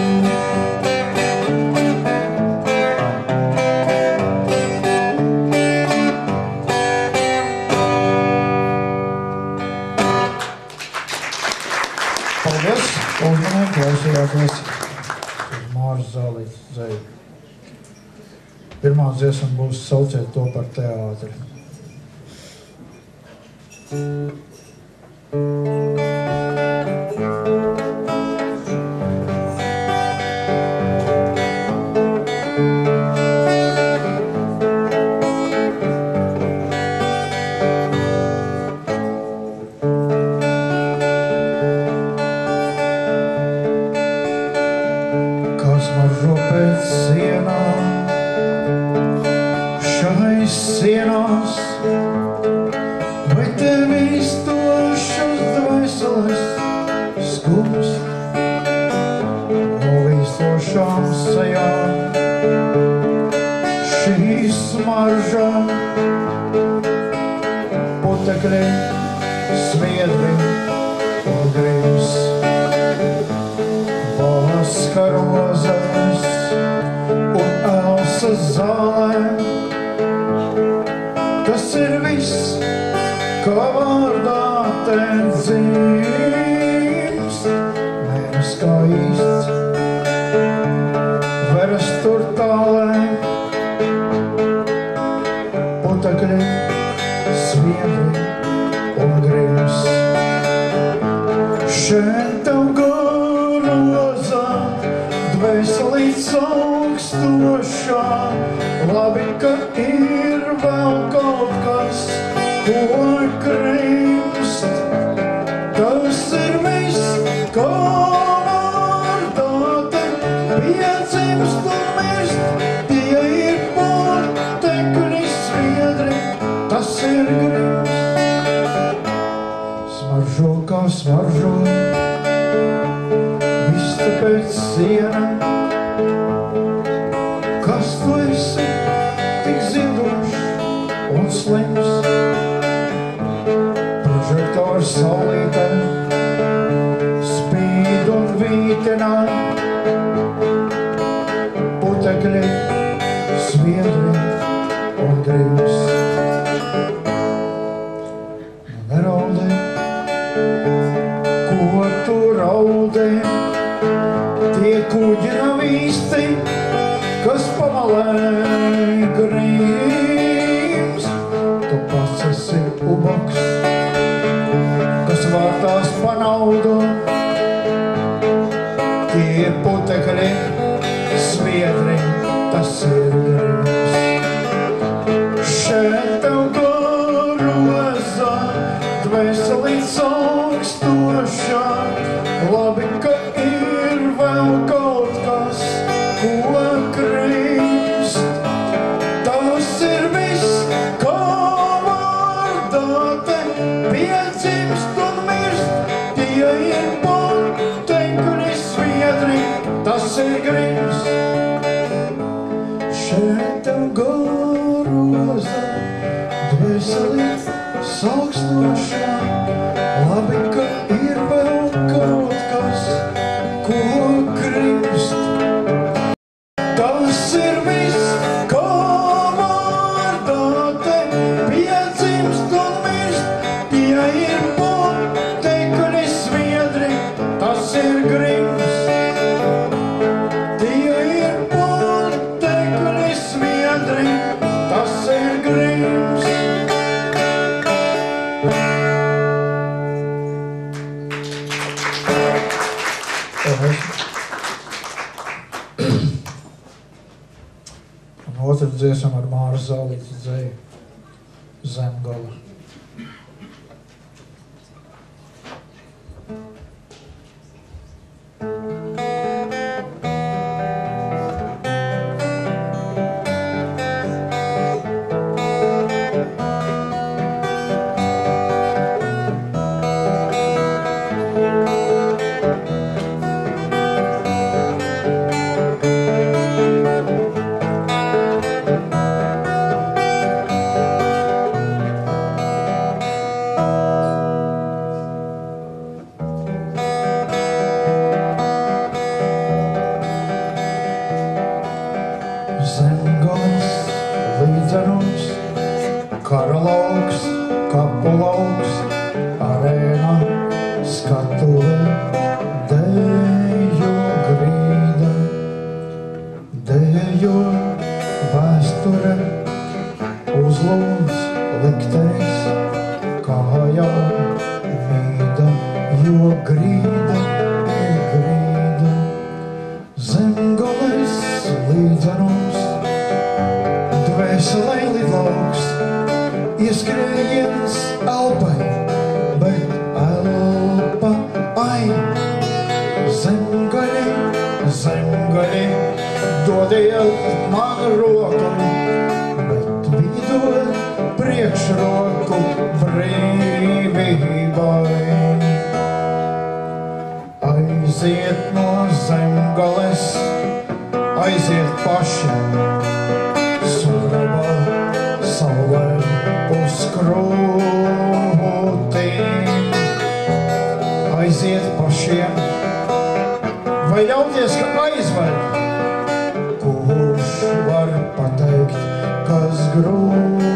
Paldies! Uzmanīgi klausījāties uz Māras Zālītes dzeju. Pirmā dziesma būs Sauciet to par teātri. Sviedri, tas ir gribs. Šeit tev dvēselī salkstošā. Labi, ka ir vēl kaut kas, ko grimst. Tas ir viss, ko vārdāte piedzimst un mirst. Tie ir putekļi sviedri, tas ir grims. Tie ir putekļi sviedri, tas ir grims. Un otru dziesam ar Māru Zālīti dzeju Zemgala. Zemgals, līdzenums, karalauks, kapulauks, arēna, skatuve, dejo grīda, dejo vēsture, uzlūns, liktenis, kājā mīda, jo grīda ir grīda. Zemgales, līdzenums, dvēselē lidlauks, ieskrējiens elpai, bet elpa, ai, zemgaļi, zemgaļi, dodiet man roku, bet viņi dod priekšroku brīvībai. Aiziet no Zemgales, aiziet paši, surba saulē uz krūtīm. Aiziet pašiem, vai ļauties, ka aizved, kurš var pateikt, kas grūtāk.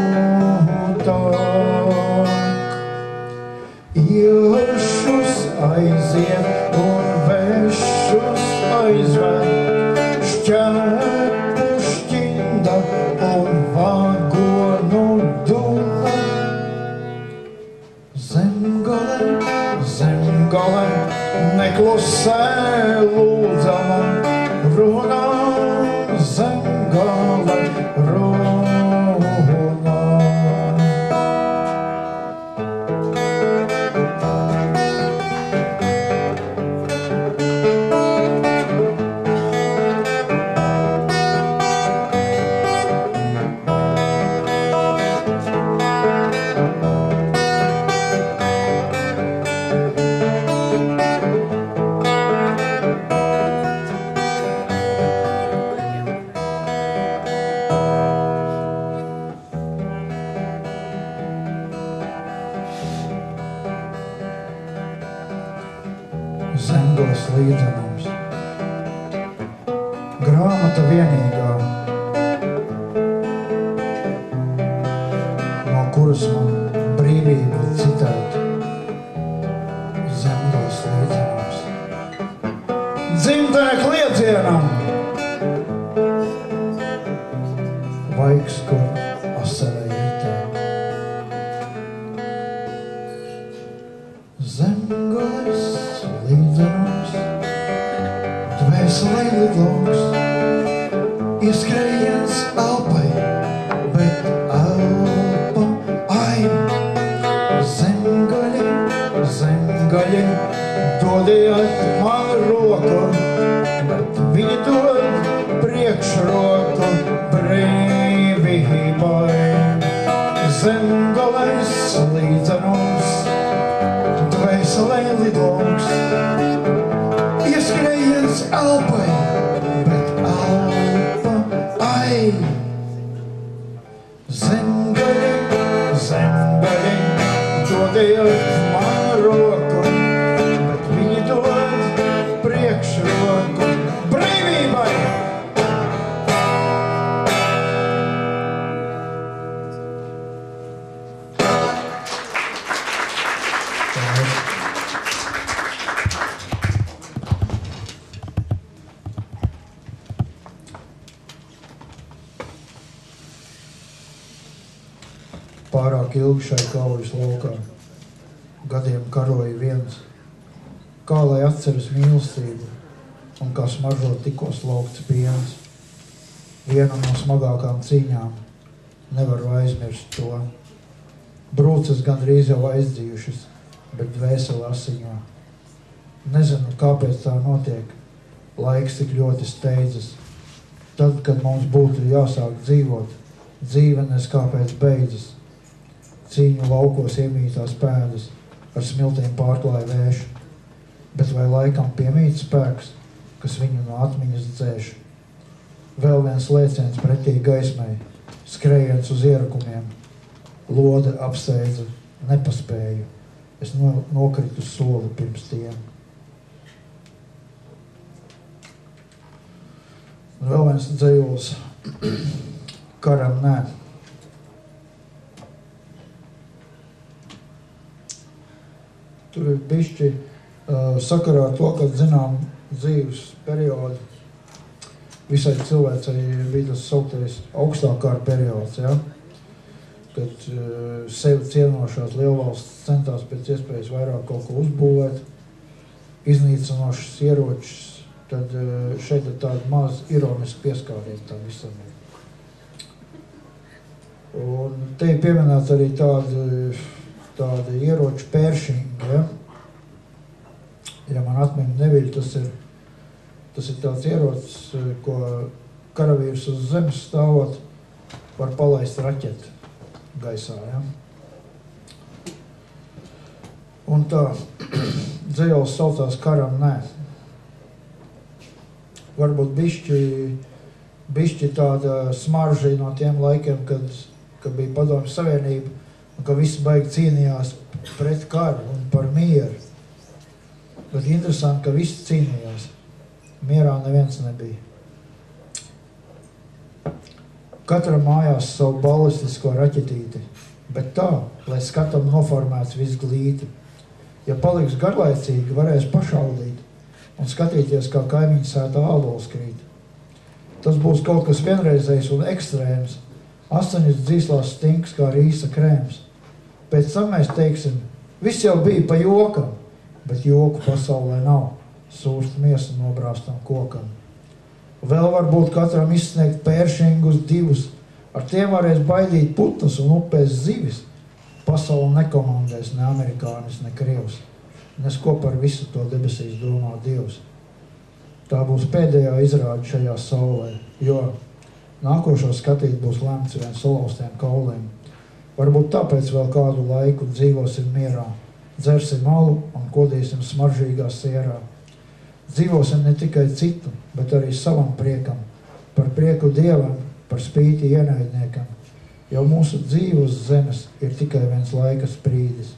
Iešus aiziet un vešus aizved, šķēpu šķinda un vagonu dūma. Zemgale, zemgale, neklusē lūdzama, runā, zemgale, runā. Zemgales līdzenums, grāmata vienīgā, no kuras man brīvība citēt. Zemgales līdzenums, dzimtē kliedzienam, vaigs, kur asarē ritē. Zemgales līdzenums, dvēselē lidlauks, ieskrējiens elpai, bet elpa, ai, zemgaļi, zemgaļi, dodiet man roku, bet viņi dod priekšroku brīvībai. Zemgales līdzenums, dvēselē lidlauks, ieskrējiens elpai, bet elpa, ai, zemgaļi, dod man roku, bet viņi dod priekšroku brīvībai. Pārāk ilgi šai kaujas laukā, gadiem karoja viens, kā lai atceras mīlestību un kā smaržo tikko slaukts piens. Viena no smagākām cīņām, nevaru aizmirst to. Brūces gandrīz jau aizdzījušas, bet dvēseli asiņo. Nezinu, kāpēc tā notiek, laiks tik ļoti steidzas. Tad, kad mums būtu jāsāk dzīvot, dzīve nes kāpēc beidzas. Cīņu laukos iemītās pēdas, ar smiltīm pārklāja vēšu, bet vai laikam piemīt spēks, kas viņu no atmiņas dzēš? Vēl viens lēciens pretī gaismai, skrējiens uz ierakumiem, lode apsteidza, nepaspēju, es nokritu soli pirms tiem. Un vēl viens dzejols, karam nē. Tur ir bišķi sakarā ar to, kad zinām dzīves periodu, visai cilvēcei bija tas sauktais augstākā periods, ja? Kad sevi cienošās lielvalsts centās pēc iespējas vairāk kaut ko uzbūvēt, iznīcinošas ieročus, tad šeit ir tāda maz ironiski pieskāriet tam visam. Un te ir pieminēts arī tādi ieroču pēršingi, ja? Ja man atmiņa neviļ, tas ir tāds ierocis, ko karavīrs uz zemes stāvot var palaist raķeti gaisā, ja? Un tā, dzejols saucās karam nē. Varbūt bišķi tāda smarža no tiem laikiem, kad bija Padomju Savienība, un ka visi baigi cīnījās pret karu un par mieru. Bet interesanti, ka visi cīnījās. Mierā neviens nebija. Katram mājās savu balistisko raķetīti, bet tā, lai skatam noformēts viss glīti. Ja paliks garlaicīgi, varēs pašaudīt un skatīties, kā kaimiņu sētā ābols krīt. Tas būs kaut kas vienreizējs un ekstrēms, 8 dzīslās stinks kā rīsa krēms. Pēc tam mēs teiksim, viss jau bija pa jokam, bet joku pasaulē nav, sūrst miesa nobrāstam kokam. Vēl varbūt katram izsniegt pēršingus 2, ar tiem varēs baidīt putnas un upēs zivis. Pasauli nekomandēs ne amerikānis, ne krievs, nes ko par visu to debesīs domā Dievs. Tā būs pēdējā izrāde šajā saulē, jo nākošo skatīt būs lemts vien salauztiem kauliem. Varbūt tāpēc vēl kādu laiku dzīvosim mierā, dzersim alu un kodīsim smaržīgā sierā. Dzīvosim ne tikai citu, bet arī savam priekam, par prieku Dievam, par spīti ienaidniekam. Jo mūsu dzīve uz zemes ir tikai viens laika sprīdis.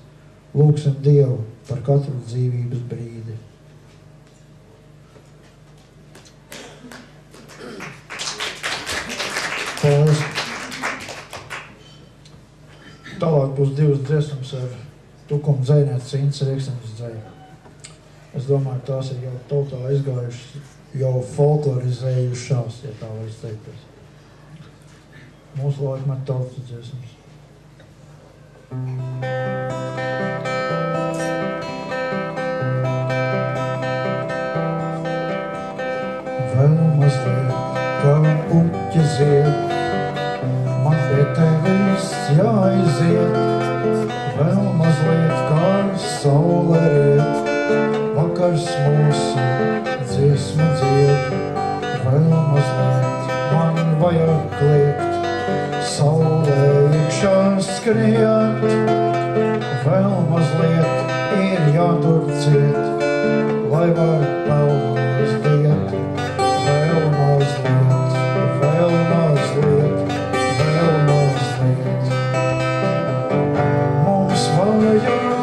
Lūksim Dievu par katru dzīvības brīdi. Paldies! Tālāk būs 2 dziesmas ar Tukuma dzejnieci Intas Rieksniņas dzeju. Es domāju, tās ir jau tautā aizgājušas, jau folklorizējušās, ja tā var izteikties. Mūsu laikmet tautas dziesmas. Vēl mazliet, kā puķi zied, man pie tevis jāiziet. Vēl mazliet, kā saule riet, vakars mūsu dziesmu dzied. Vēl mazliet, man vajag kliegt, saulē iekšā skriet. Vēl mazliet ir jātur ciet, lai var pelnos diet. Vēl mazliet, vēl mazliet, vēl mazliet. Mums vajag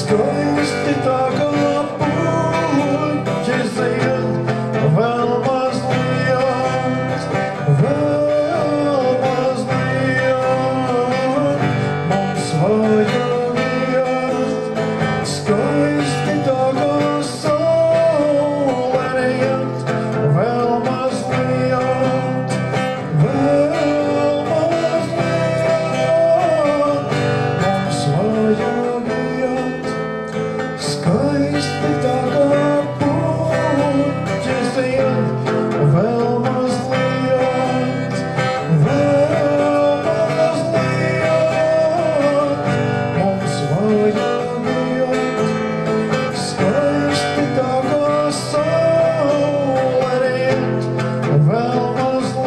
skaisti tā kā puķis zied, vēl mazliet, mums vajag iet, skaisti tā kā saule riet, vēl mazliet, mums vajag iet, skaisti tā kā puķis zied, vēl mazliet, mums vajag iet, skaisti tā kā saule riet, vēl mazliet,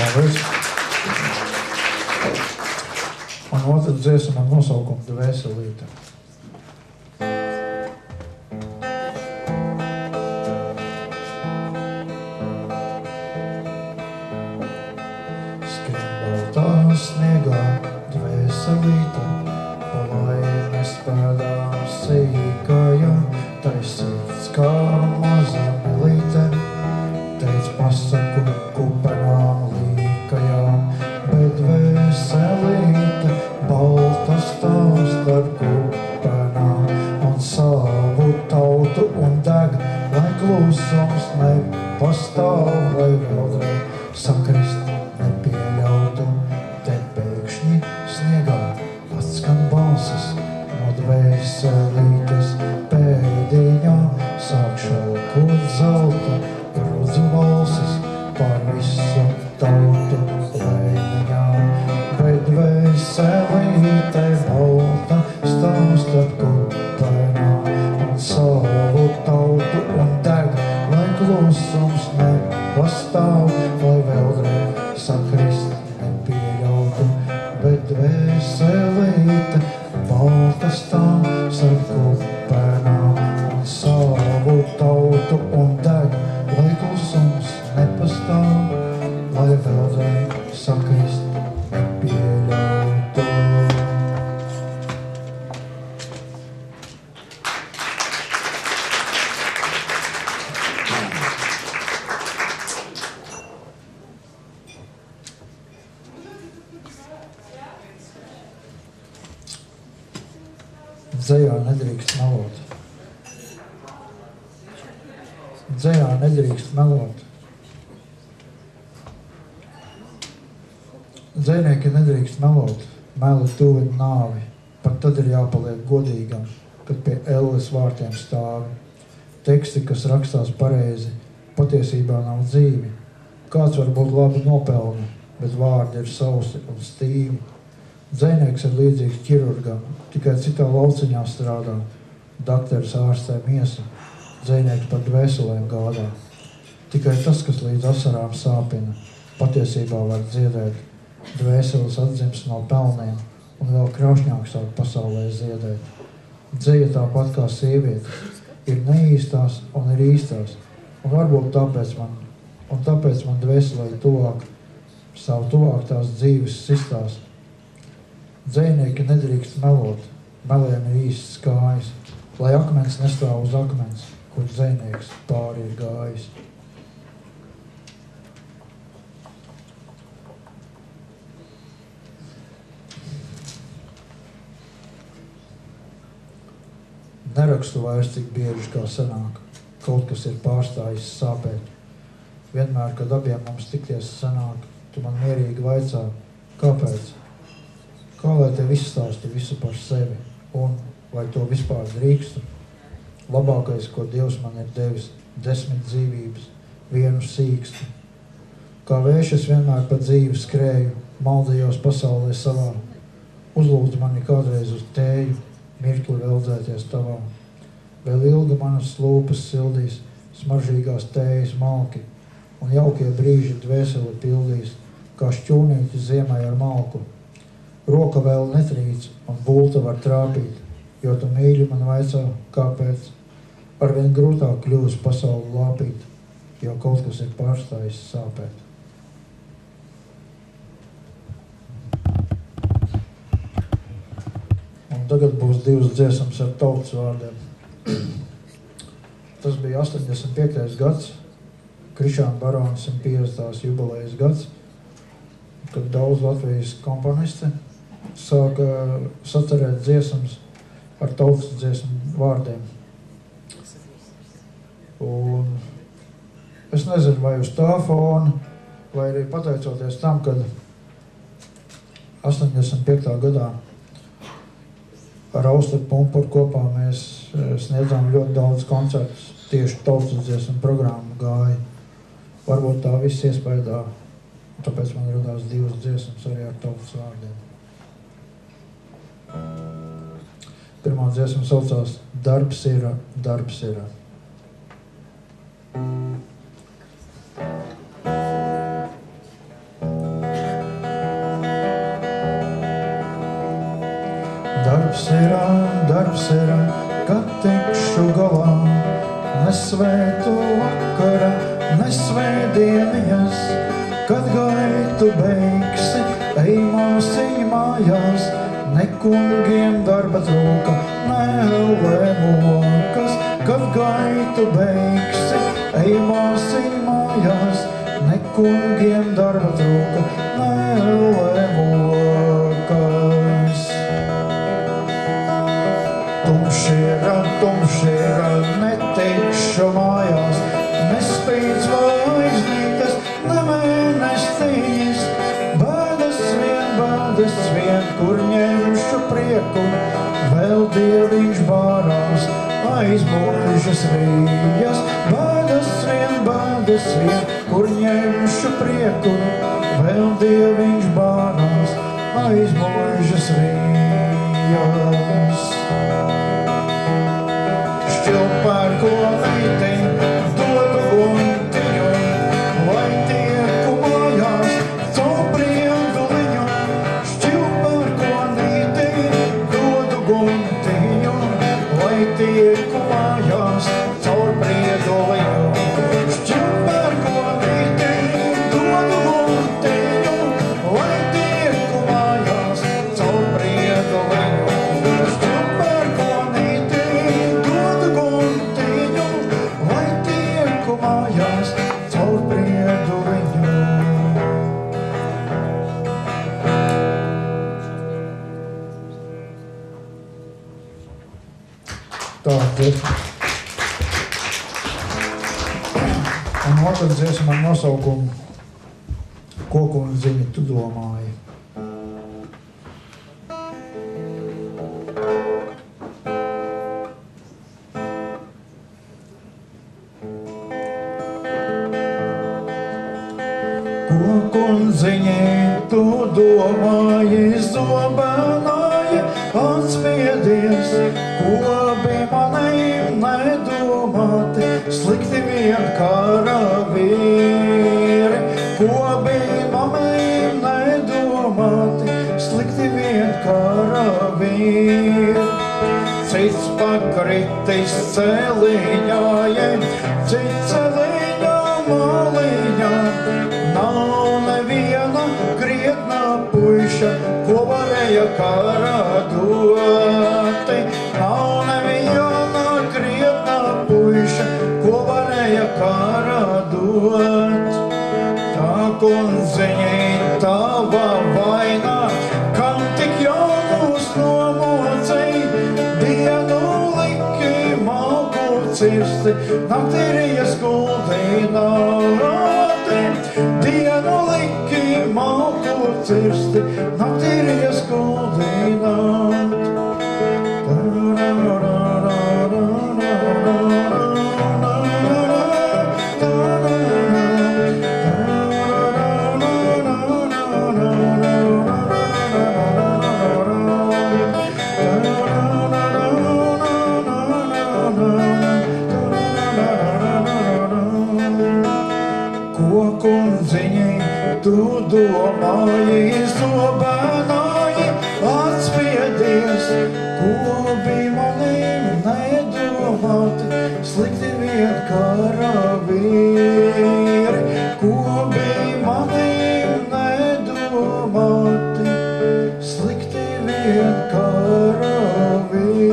Paldies. Un otra dziesma ar nosaukumu Dvēselīte. Skrien baltā sniegā dvēselīte, pa laimes pēdām sīkajam, taisīts kā maza melīte, teic pasaku kupenām līkajām, bet dvēselīte balta stāv starp kupenām un savu tautu un deg, lai klusums nepastāv, lai vēlreiz sakrist nepieļautu. Te pēkšņi sniegā atskan balsis no dvēselītes pēdiņā, sāk šalkot zelta grudzu valsis par visu tautu lēniņām, bet dvēselīte balta stāv starp kupenām un savu tautu un deg, lai klusums nepastāv, lai vēlreiz sakrist nepieļautu, bet dvēselīte balta stāv starp kupenām un savu tautu un deg, lai klusums nepastāv, lai vēlreiz sakrist nepieļautu. Dzejā nedrīkst melot. Dzejā nedrīkst melot. Dzejnieki nedrīkst melot, meli tuvina nāvi, pat tad ir jāpaliek godīgam, kad pie elles vārtiem stāvi. Teksti, kas rakstās pareizi, patiesībā nav dzīvi. Kāds var būt labi nopelni, bet vārdi ir sausi un stīvi. Dzejnieks ir līdzīgs ķirurgam, tikai citā lauciņā strādā. Dakteris ārstē miesu, dzejnieks par dvēselēm gādā. Tikai tas, kas līdz asarām sāpina, patiesībā var dziedēt. Dvēseles atdzims no pelniem un vēl kraušņāk sāk pasaulē ziedēt. Dzeja tāpat kā sievietes ir neīstās un ir īstās, un varbūt tāpēc man dvēselē tuvāk, savu tuvāk tās dzīves sistās. Dzejnieki nedrīkst melot, meliem ir īsts kājas, lai akmens nestāv uz akmens, kur dzejnieks pāri ir gājis. Nerakstu vairs tik bieži kā senāk, kaut kas ir pārstājis sāpēt. Vienmēr, kad abiem mums tikties sanāk, tu man mierīgi vaicā, kāpēc? Kā lai tev izstāstu visu par sevi, un vai to vispār drīkstu? Labākais, ko Dievs man ir devis, 10 dzīvības, vienu sīkstu. Kā vējš es vienmēr pa dzīvi skrēju, maldījos pasaulē savā, uzlūdzu mani kādreiz uz tēju, mirkli veldzēties tavā. Vēl ilgi manas lūpas sildīs, smaržīgās tējas malki, un jaukie brīži dvēseli pildīs, kā šķūnīti ziemai ar malku. Roka vēl netrīc, un bulta var trāpīt, jo tu mīļi man vaicā, kāpēc. arvien grūtāk kļūst pasauli lāpīt, jo kaut kas ir pārstājis sāpēt. Un tagad būs 2 dziesmas ar tautas vārdiem. Tas bija 85. gads, Krišāna Barona 150. jubilejas gads, kad daudz Latvijas komponisti sāka sacerēt dziesmas ar tautas dziesmu vārdiem. Un es nezinu, vai uz tā fona, vai arī pateicoties tam, kad 85. gadā ar Austeru Pumpuru kopā mēs sniedzām ļoti daudz koncertus, tieši tautas dziesmu programmu gāja. Varbūt tā viss iespējā, tāpēc man radās 2 dziesmas arī ar tautas vārdiem. Pirmā dziesma saucās Darbs ir, darbs ir. Darbs ir, kad tikšu galā, nesvētu vakara, nesvētdieniņas, kad gaitu beigsi, ej māsī mājās, ne kungiem darba trūka, ne ellē mokas, kad gaitu beigsi, ej māsī mājās, ne kungiem darba trūka, ne ellē mokas. Tumšira, netikšu mājās, nespīd zvaigznītes, ne mēnestiņas, bēdas vien, kur ņemšu prieku, vēl dieviņš bārās, aiz mūžas vījas, bēdas vien, kur ņemšu prieku, vēl dieviņš bārās, aiz mūžas vījas. Šķilpērko meiteņ, dodu guntiņu, lai tieku mājās, caur prieduliņu. Šķilpērko meiteņ, dodu guntiņu, lai tieku mājās, caur prieduliņu. Šķilpērko meiteņ, dodu guntiņu, lai tieku mājās, caur prieduliņu. Un otra dziesma ar nosaukumu Koku un ziņu tu domāji. Koku un ziņu tu domāji, zobēnāji, atspiedies, ko bija manai nedomāti, slikti vien karavīri, ko bija manai nedomāti, slikti vien karavīri. Cits pakritis celiņā, cits celiņā maliņā, nav neviena krietnā puiša, ko varēja karā doti. Nav neviena krietnā puiša, ko varēja karā dot. Tā kundziņi tava vainā, kam tik jaunus nomocei, dienu liki malku cirsti, naktī ieskuldināti. Dienu liki malku cirsti, naktī ieskuldināti. Tu domāji, zobēnāji, atspiedies, ko bija manī nedomāti, karavīri, ko bija manīm nedomāti, slikti vien karavīri.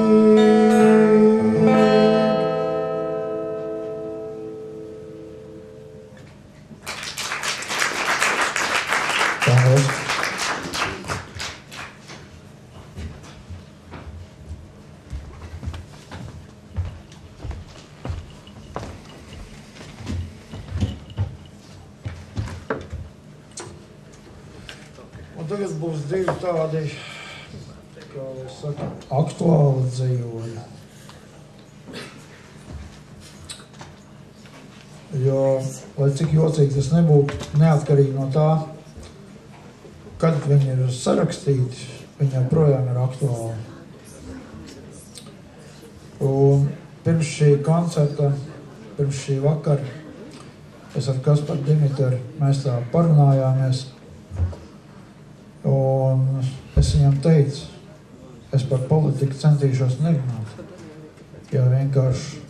Paldies. Un tagad būs divi tādi, kā lai saka, aktuāli dzīvoļi. Jo, lai cik jocīgi tas nebūtu, neatkarīgi no tā, kad viņi ir sarakstīti, viņi joprojām ir aktuāli. Un pirms šī koncerta, pirms šī vakara, es ar Kasparu Dimitru, mēs tā parunājāmies, un es viņam teicu, es par politiku centīšos nerunāt, jo vienkārši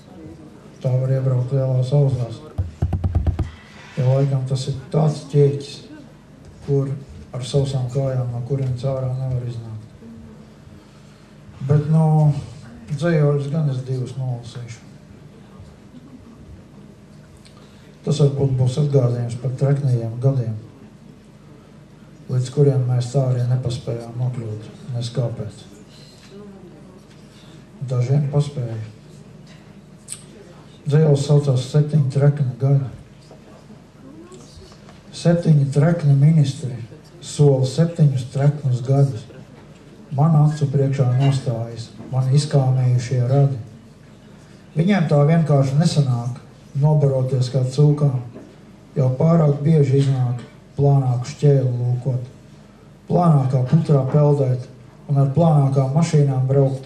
tā var iebraukt lielās auzās. Jo laikam tas ir tāds ķēķis, kur ar sausām kājām, no kuriem caurā nevar iznākt. Bet, dzējoļus gan es divus nolasīšu. Tas varbūt būs atgādījums par treknējiem gadiem, līdz kuriem mēs tā arī nepaspējām nokļūt, nes kāpēc. Dažiem paspēja. Dzējols saucās 7 trekni gadi. 7 trekni ministri sola 7 treknus gadus. Man acu priekšā nostājas, man izkāmējušie radi. Viņiem tā vienkārši nesanāk nobaroties kā cūkām, jau pārāk bieži iznāk plānāku šķēli lūkot, plānākā putrā peldēt un ar plānākām mašīnām braukt,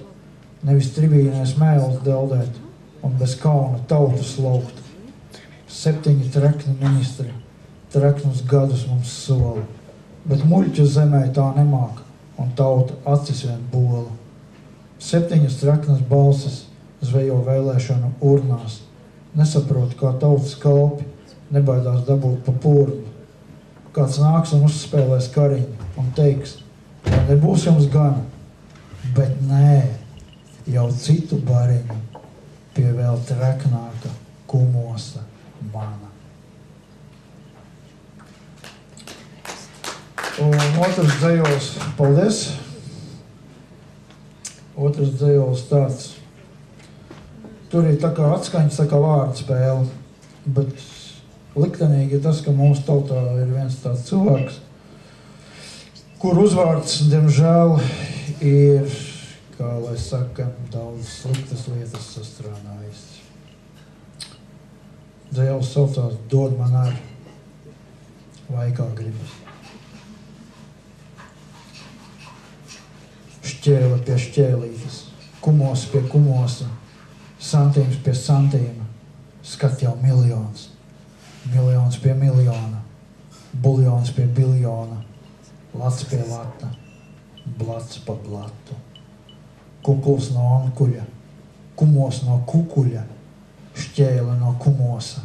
nevis tribīnēs mēles deldēt un bez kauna tautu slaukt. 7 trekni ministri, treknus gadus mums sola, bet muļķu zemē tā nemāk un tauta acis vien bola. 7 treknas balsis zvejo vēlēšanu urnās, nesaprot, kā tautas kalpi nebaidās dabūt pa purnu. Kāds nāks un uzspēlēs kariņu un teiks, vai nebūs jums gana, bet nē, jau citu bariņu pie vēl treknāka kumosa mana. Un otrs dzējols, paldies. Otrs dzējols tāds. Tur ir tā kā atskaņas, tā kā vārdu spēle, bet liktenīgi ir tas, ka mūsu tautā ir viens tāds cilvēks, kur uzvārds, diemžēl, ir, kā lai saka, daudz sliktas lietas sastrādājis. Dzējols saucās Dod man ar, vai kā gribas. Šķēle pie šķēlītes, kumos pie kumosa, santīms pie santīma, skat jau miljons, miljons pie miljona, buljons pie biljona, lats pie lata, blats pa blatu, kukuls no onkuļa, kumos no kukuļa, šķēle no kumosa,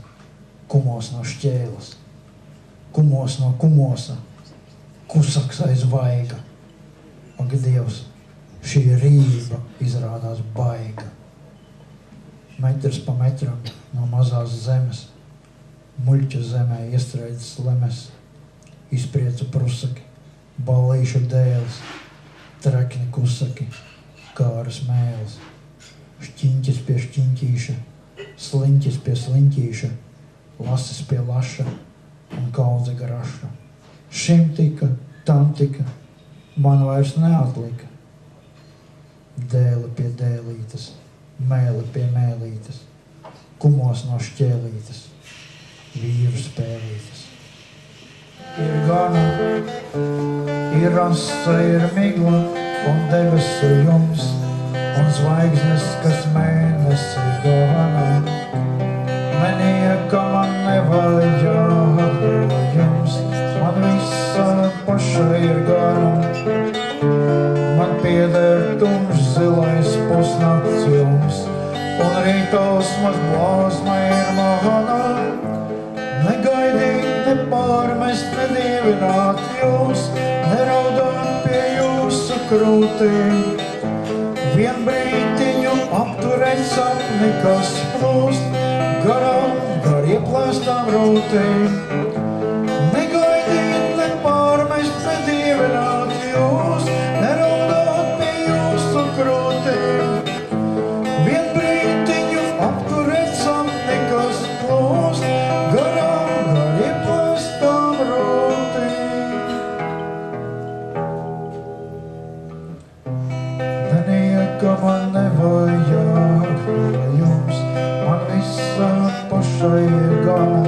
kumos no šķēles, kumos no kumosa, kusaks aiz vaiga. Ak, Dievs, šī rība izrādās baiga. Metrs pa metram no mazās zemes, muļķa zemē iestrēdzas lemes, izpriecu prusaki, ballīšu dēles, trekni kusaki, kāras mēles, šķiņķis pie šķiņķīša, sliņķis pie sliņķīša, lasis pie laša un kaudze graša. Šim tika, tam tika, man vairs neatlika. Dēle pie dēlītes, mēle pie mēlītes, kumos no šķēlītes, vīru spēlītes. Ir gana, ir rasta, ir migla un debesu jums, un zvaigznes, kas mēnesi gana. Nenieka man nevajag, jums, man visa paša ir gana. Man pieder tumšs zilais pusnakts jums, un rītos maz blāzma ir pārmest, nedievināt jūs, neraudāt pie jūsu krūtīm. Vien brītiņu apturēt sapni, kas plūst garām, gar ieplēstām rūtīm. Negaidīt, nepārmest, nedievināt jūs, neraudāt pie jūsu krūtīm. Vien brītiņu apturēt sapni, kas plūst garām, gar ieplēstām rūtīm. Nenieka man nevajag no jums, man visa pašai ir gana.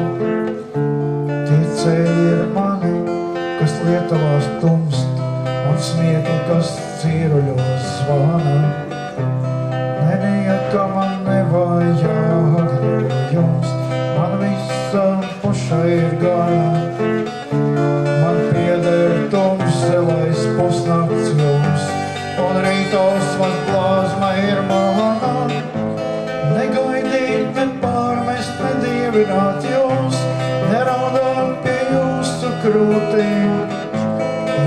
Tie ceļi ir mani, kas Lietuvās tumst, un smiekli, kas cīruļos zvana. Nenieka man nevajag no jums, man visa pašai ir gana. Man pieder tums zelais pusnakts jums, un rītos man plāzma ir mana. Negaidīt, nepārmest, nedievināt jūs, neraudāt pie jūsu krūtīm.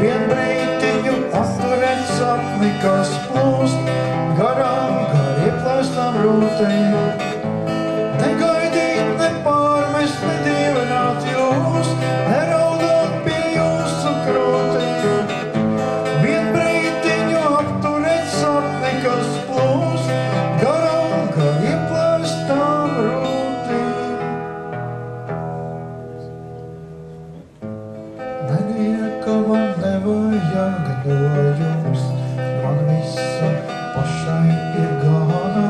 Vien brītiņu apturēt sapni, kas plūst garām, gar ieplēstām rūtīm. Negaidīt, nepārmest, nedievināt jūs, neraudāt pie jūsu krūtīm. Vien brītiņu apturēt sapni, kas plūst garām, gar ieplēstām rūtīm. Nenieka man nevajag no jums, man visa pašai ir gana.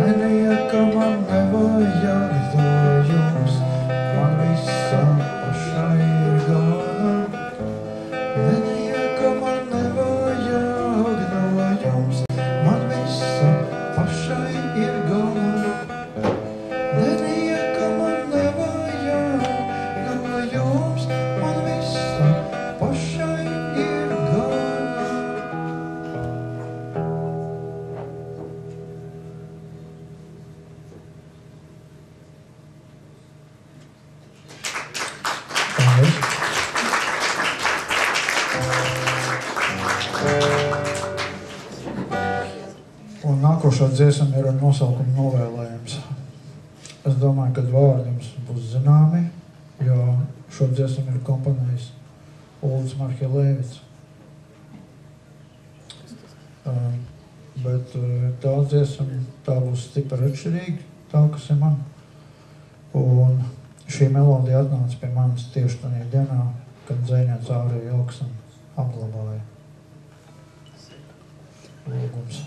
Nenieka man nevajag no jums, man visa pašai ir gana. Nenieka man nevajag no jums, man visa pašai ir gana. Nenieka man nevajag no jums, man visa pašai ir gana. Un nākošā dziesma ir ar nosaukumu Novēlējums. Es domāju, ka vārdi jums būs zināmi, jo šo dziesmu ir komponējis Uldis Marhelēvits. Bet tā dziesma, tā būs stipri atšķirīga, tā, kas ir man. Un šī melodija atnāca pie manis tieši tajā dienā, kad dzēnieks Ārija Elksam apglabāja. Lūgums.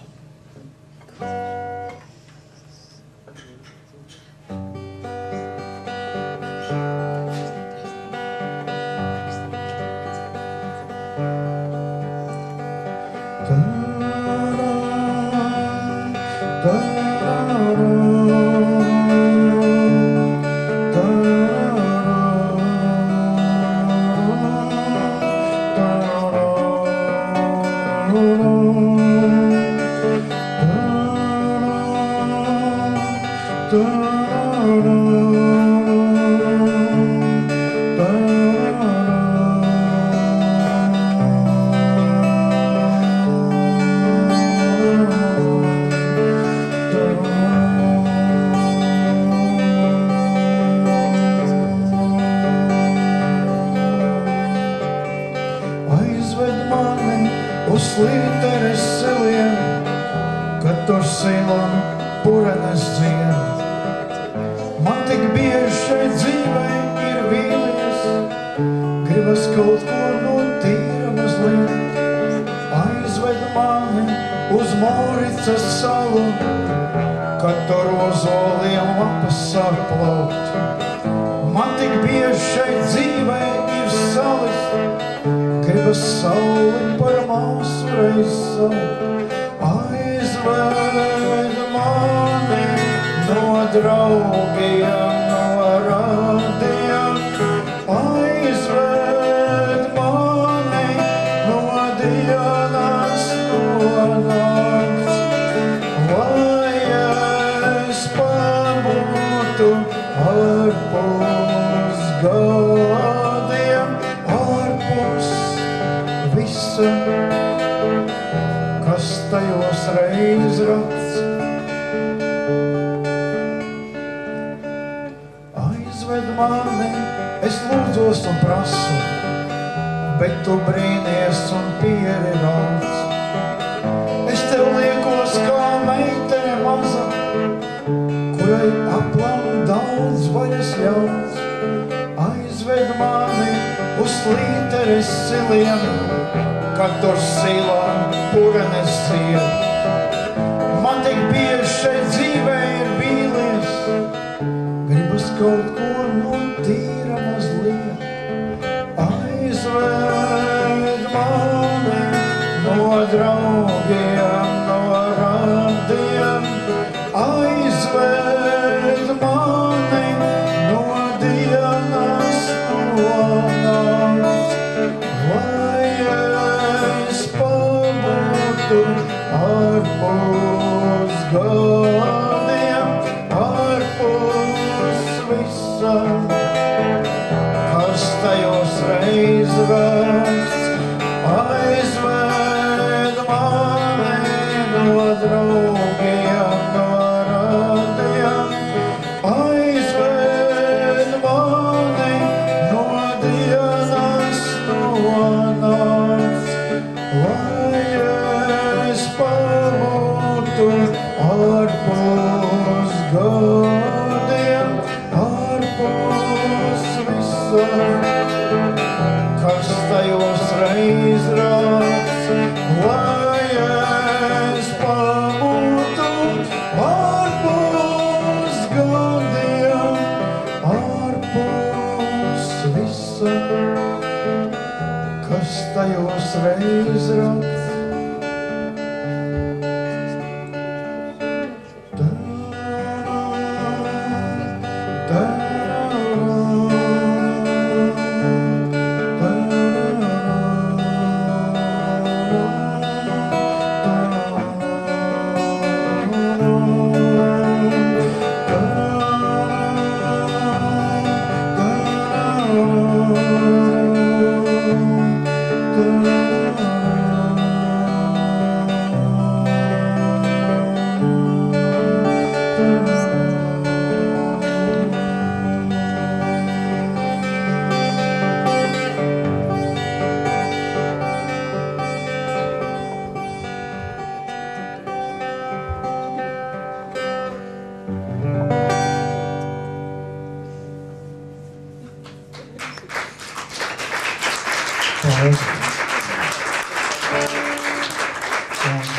Aizved mani uz slīteres siliem, kad tur silām purenes dzien. Man tik bieži šai dzīvei ir vīlies, gribas kaut ko no tīra mazliet. Aizved mani uz Moricas salu, kad tur ozoliem lapas sāk plaukt. Man tik bieži šai dzīvei ir salis, gribas sauli par māsu reiz saukt. Aizved mani no draugiem, no radiem. Aizved mani no dienas, no nakts, lai es pabūtu ar pus gadiem ārpus visa, kas tajos reiz rats. Aizved mani, es lūdzos un prasu, bet tu brīnies un pieri rauc. Es tev liekos kā meitene maza, kurai aplam daudz vaļas ļauts. Aizved mani uz līteres siliem, kad tur silā purenes iet. Man tik bieži šeit dzīvē ir vīlies, gribas kaut ko no tīra mazliet. Aizved mani no draugiem, no radiem, aizved mani no dienas, no nakts, lai es pabūtu ārpus gadiem, ārpus visam, kas tajos reiz raksts. Aizved mani no draugiem, no radiem, aizved mani no dienas, no nakts, lai es pabūtu ārpus gadiem, ārpus visam, kas tajos reiz raksts, lai es pabūtu ārpus gadiem, ārpus visa, kas tajos reiz raksts.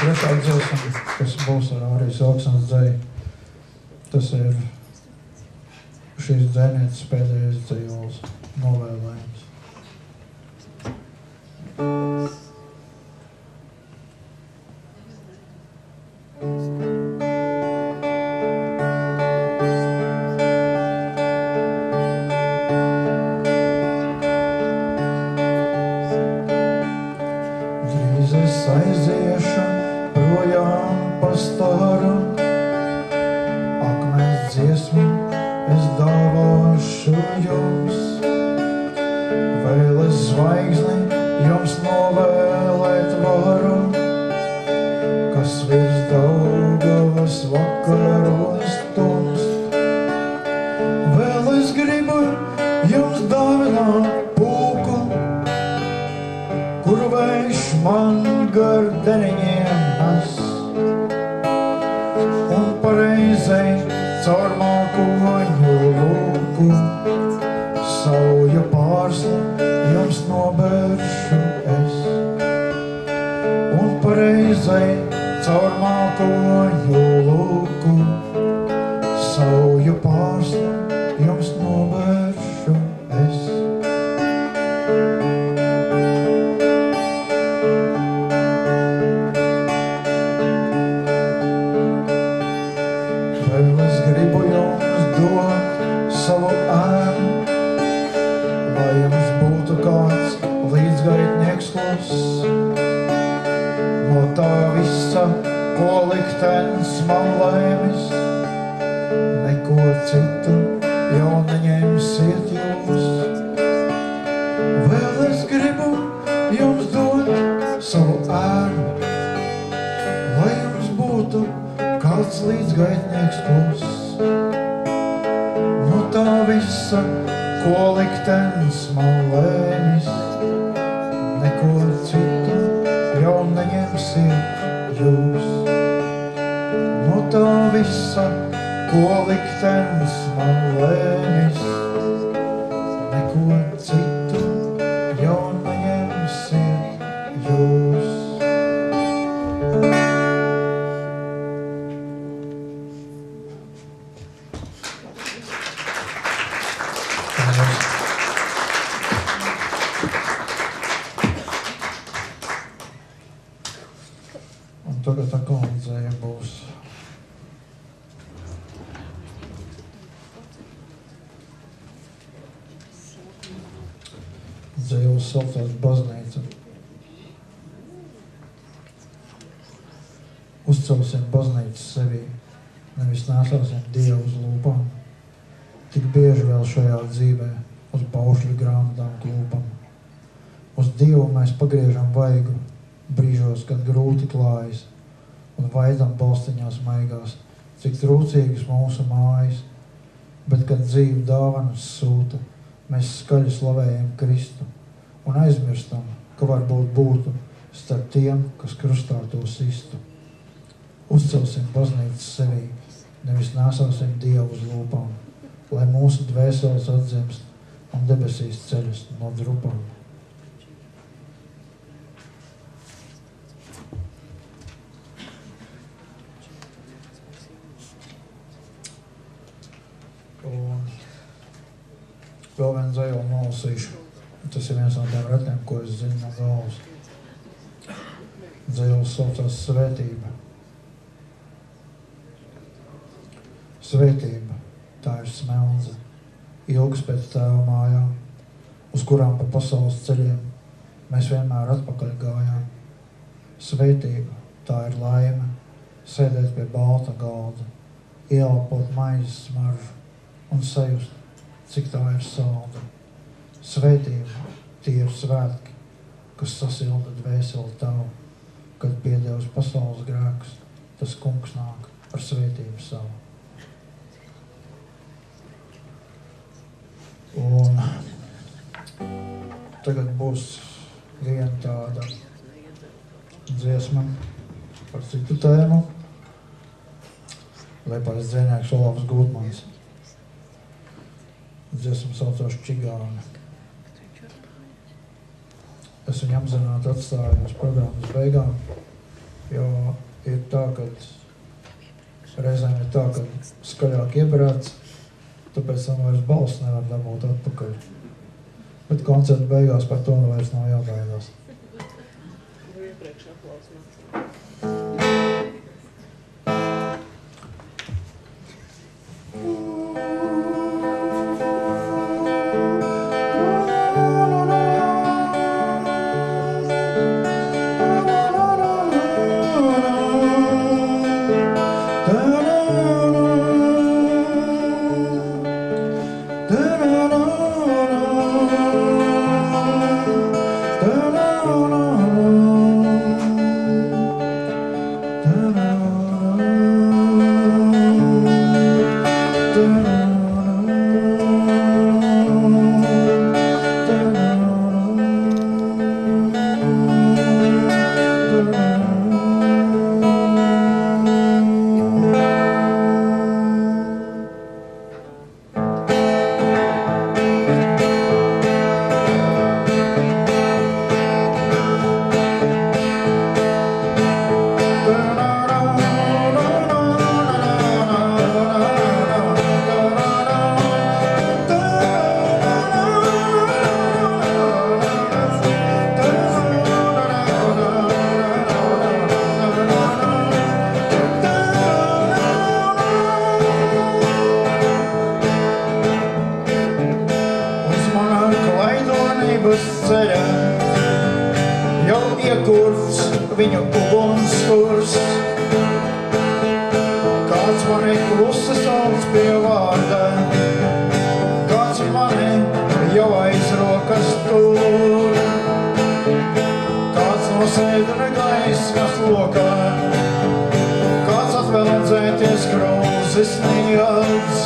Trešā dziesma, kas būs ar Ārijas Alksnes dzeju, tas ir šīs dzejnieces pēdējais dzejols novēlējums. Drīz es aiziešu projām pa staru, akmens dziesmu es dāvāšu jums. Vēl es zvaigzni jums novēlēt varu, kas virs Daugavas vakaros tumst. Vēl es gribu jums dāvināt pūku, kur vējš man gar deniņiem nes, un pareizei caur mākoņu lūku sauju pārslu jums nobēršu es. Un pareizei caur mākoņu lūku sauju pārslu jums nobēršu es. Vēl es gribu jums dot savu ēnu, lai jums būtu kāds līdzgaitnieks kluss. No tā visa, ko liktenis man lēmis, neko citu jau neņemsiet jūs. jums dod savu ēnu, lai jums būtu kāds līdzgaitnieks plus. No tā visa, ko liktenis man lēmis, neko citu jau neņemsiet jūs. No tā visa, ko liktenis man lēmis, neko citu jau neņemsiet jūs. Un tagad akondzēja būs dzējuls saucās baznīca. Uzcelsim baznīcu sevī, nevis nēsāsim Dievu uz lūpām. Tik bieži vēl šajā dzīvē uz baušļu grāmatām klūpam. Uz Dievu mēs pagriežam vaigu, brīžos, kad grūti klājas, un vaidam balstiņās maigās, cik trūcīgas mūsu mājas, bet kad dzīvi dāvanas sūta, mēs skaļi slavējam Kristu un aizmirstam, ka varbūt būtu starp tiem, kas krustā to sistu. Uzcelsim baznīcas sevī, nevis nēsāsim Dievu uz lūpām, lai mūsu dvēseles atzimst un debesīs ceļas no drupām. Un vēl vienu dzējoli nolasīšu. Tas ir viens no tiem retiem, ko es zinu no galvas. Dzējolis saucās Svētība. Svētība, tā ir smeldze, ilgas pēc tēva mājām, uz kurām pa pasaules ceļiem mēs vienmēr atpakaļ gājām. Svētība, tā ir laime, sēdēt pie balta galda, ieelpot maizes smaržu un sajust, cik tā ir salda. Svētība, tie ir svētki, kas sasilda dvēseli tavu, kad piedevs pasaules grēkus, tas kungs nāk ar svētību savu. Un tagad būs viena tāda dziesma par citu tēmu, Liepājas dzejnieks Olavs Gultmans. Dziesma saucās Čigāne. Es viņu apzināti atstāju uz programmas beigām, jo ir tā, ka reizēm ir tā, ka skaļāk iebrēc, tāpēc tam vairs balss nevar dabūt atpakaļ. Bet koncerta beigās par to vairs nav jābaidās. Viņu ugunskurs, kāds mani klusi sauc pie vārda, kāds mani jau aiz rokas tur. sēdina gaismas lokā, kāds atvēl atzēties krūzes neats.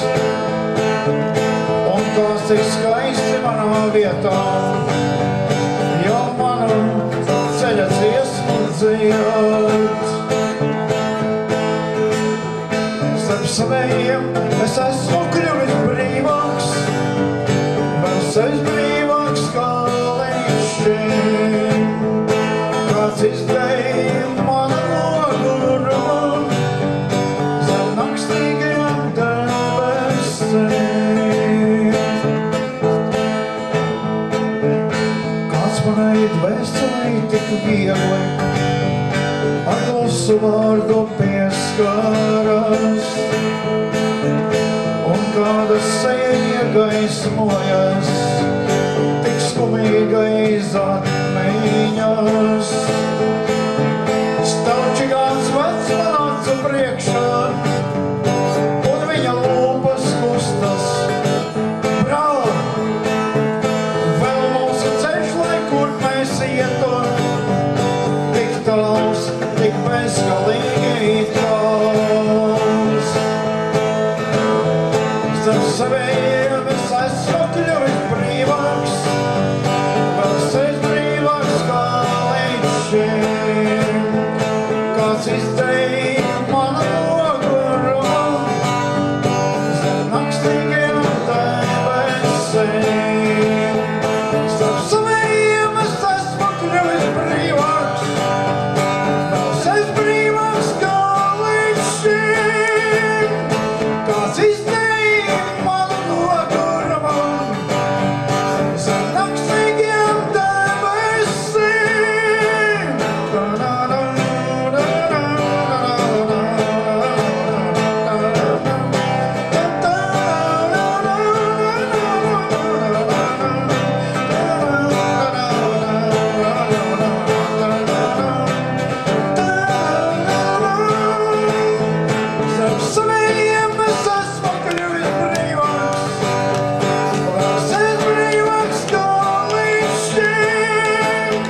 Un kāds tik skaisti manā vietā, jau manu ceļa dziesmu dzied. Starp savējiem es esmu kļuvis brīvāks, vēl sevis brīvāks kā līdz šim. Kāds izdēja manu nogurumu zem nakstīgiem debesīm. Kāds manai dvēselī tik viegli ar klusu vārdu pieskaras, un kāda seja iegaismojas tik skumīgais atmiņas. Stāv čigāns vecs man acu priekšā, un viņa lūpas kustas. Brāl, vēl mūsu ceļš, lai kur mēs ietu, tik tāls, tik bezgalīgi tāls. Starp savējiem es esmu kļuvis brīvāks, vēl sevis brīvāks kā līdz šim. Kāds izdēja manu nogurumu zem nakstīgiem debesīm. Starp savējiem es esmu kļuvis brīvāks, vēl sevis brīvāks kā līdz šim. Kāds izdēja manu nogurumu zem nakstīgiem debesīm. Starp savējiem es esmu kļuvis brīvāks, vēl sevis brīvāks kā līdz šim.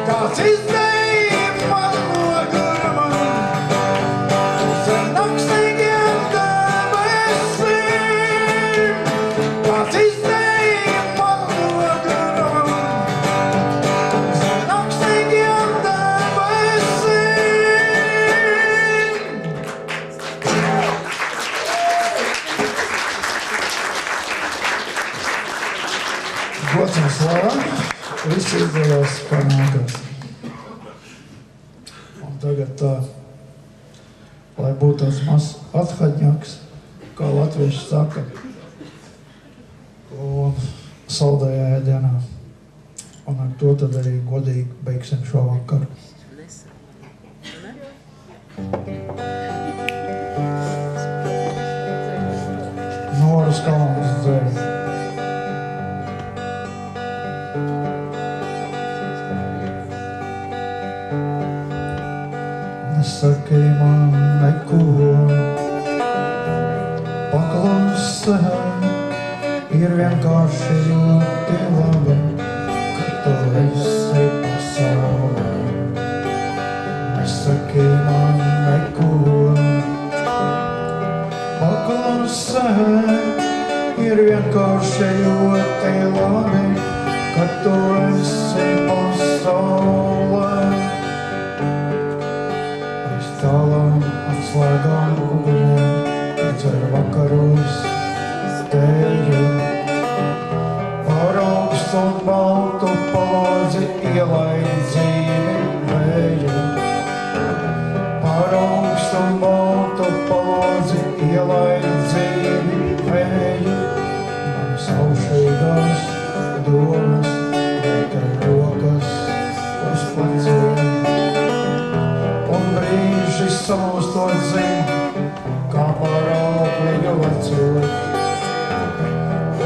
Kāds izdēja manu nogurumu zem nakstīgiem debesīm. Kāds izdēja manu nogurumu zem nakstīgiem debesīm. Gods un slava, viss izdevās kā nākas. Un tagad tā, lai būtu tāds mazs athaņaks, kā latvieši saka, un saldējā ēdienā. Un ar to tad arī godīgi beigsim šo vakaru. Noras kalnas dzēja. Nesaki man neko, paklusē, ir vienkārši ļoti labi, ka tu esi pasaulē. Nesaki man neko, paklusē, ir vienkārši ļoti labi, ka tu esi pasaulē. Tālām atslēgām uguniem, dzer vakaros teju. Par augstu un baltu palodzi ielaid dzīvi vēju. Par augstu un baltu palodzi ielaid dzīvi vēju. Manas aušīgās domas, vai tev rokas uz pleciem. Un brīži salūstot zin, kā par augļu vecot.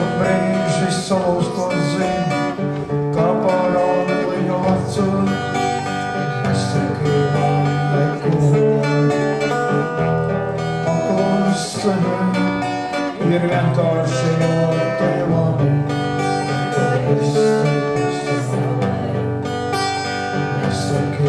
Un brīži salūstot zin, kā par augļu vecot. Nesaki man neko, paklusē, ir vienkārši ļoti labi, ka tu esi pasaulē. Nesaki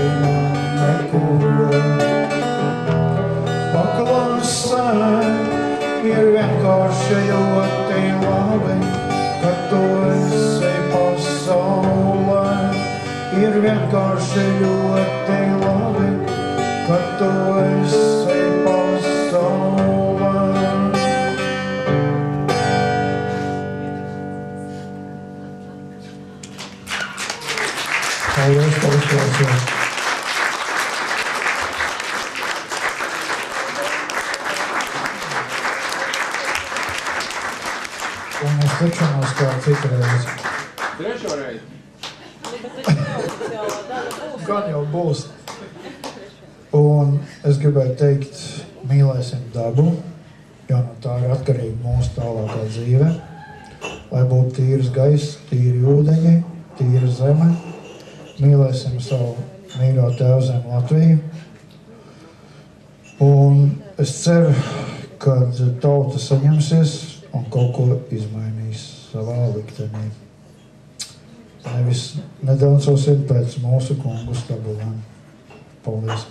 esi ļoti labi, ka tu esi pasaulē. Paldies, paldies. Un mēs tikšanos kā citreiz. Trešo reizi. Gan jau būs. Un es gribēju teikt, mīlēsim dabu, jo no tā ir atkarīga mūsu tālākā dzīve. Lai būtu tīrs gaiss, tīri ūdeņi, tīra zeme. Mīlēsim savu mīļo tēvzemi Latviju. Un es ceru, ka tauta saņemsies un kaut ko izmainīs savā liktenī. Nevis nedancosim pēc mūsu kungu stabulēm. Paldies!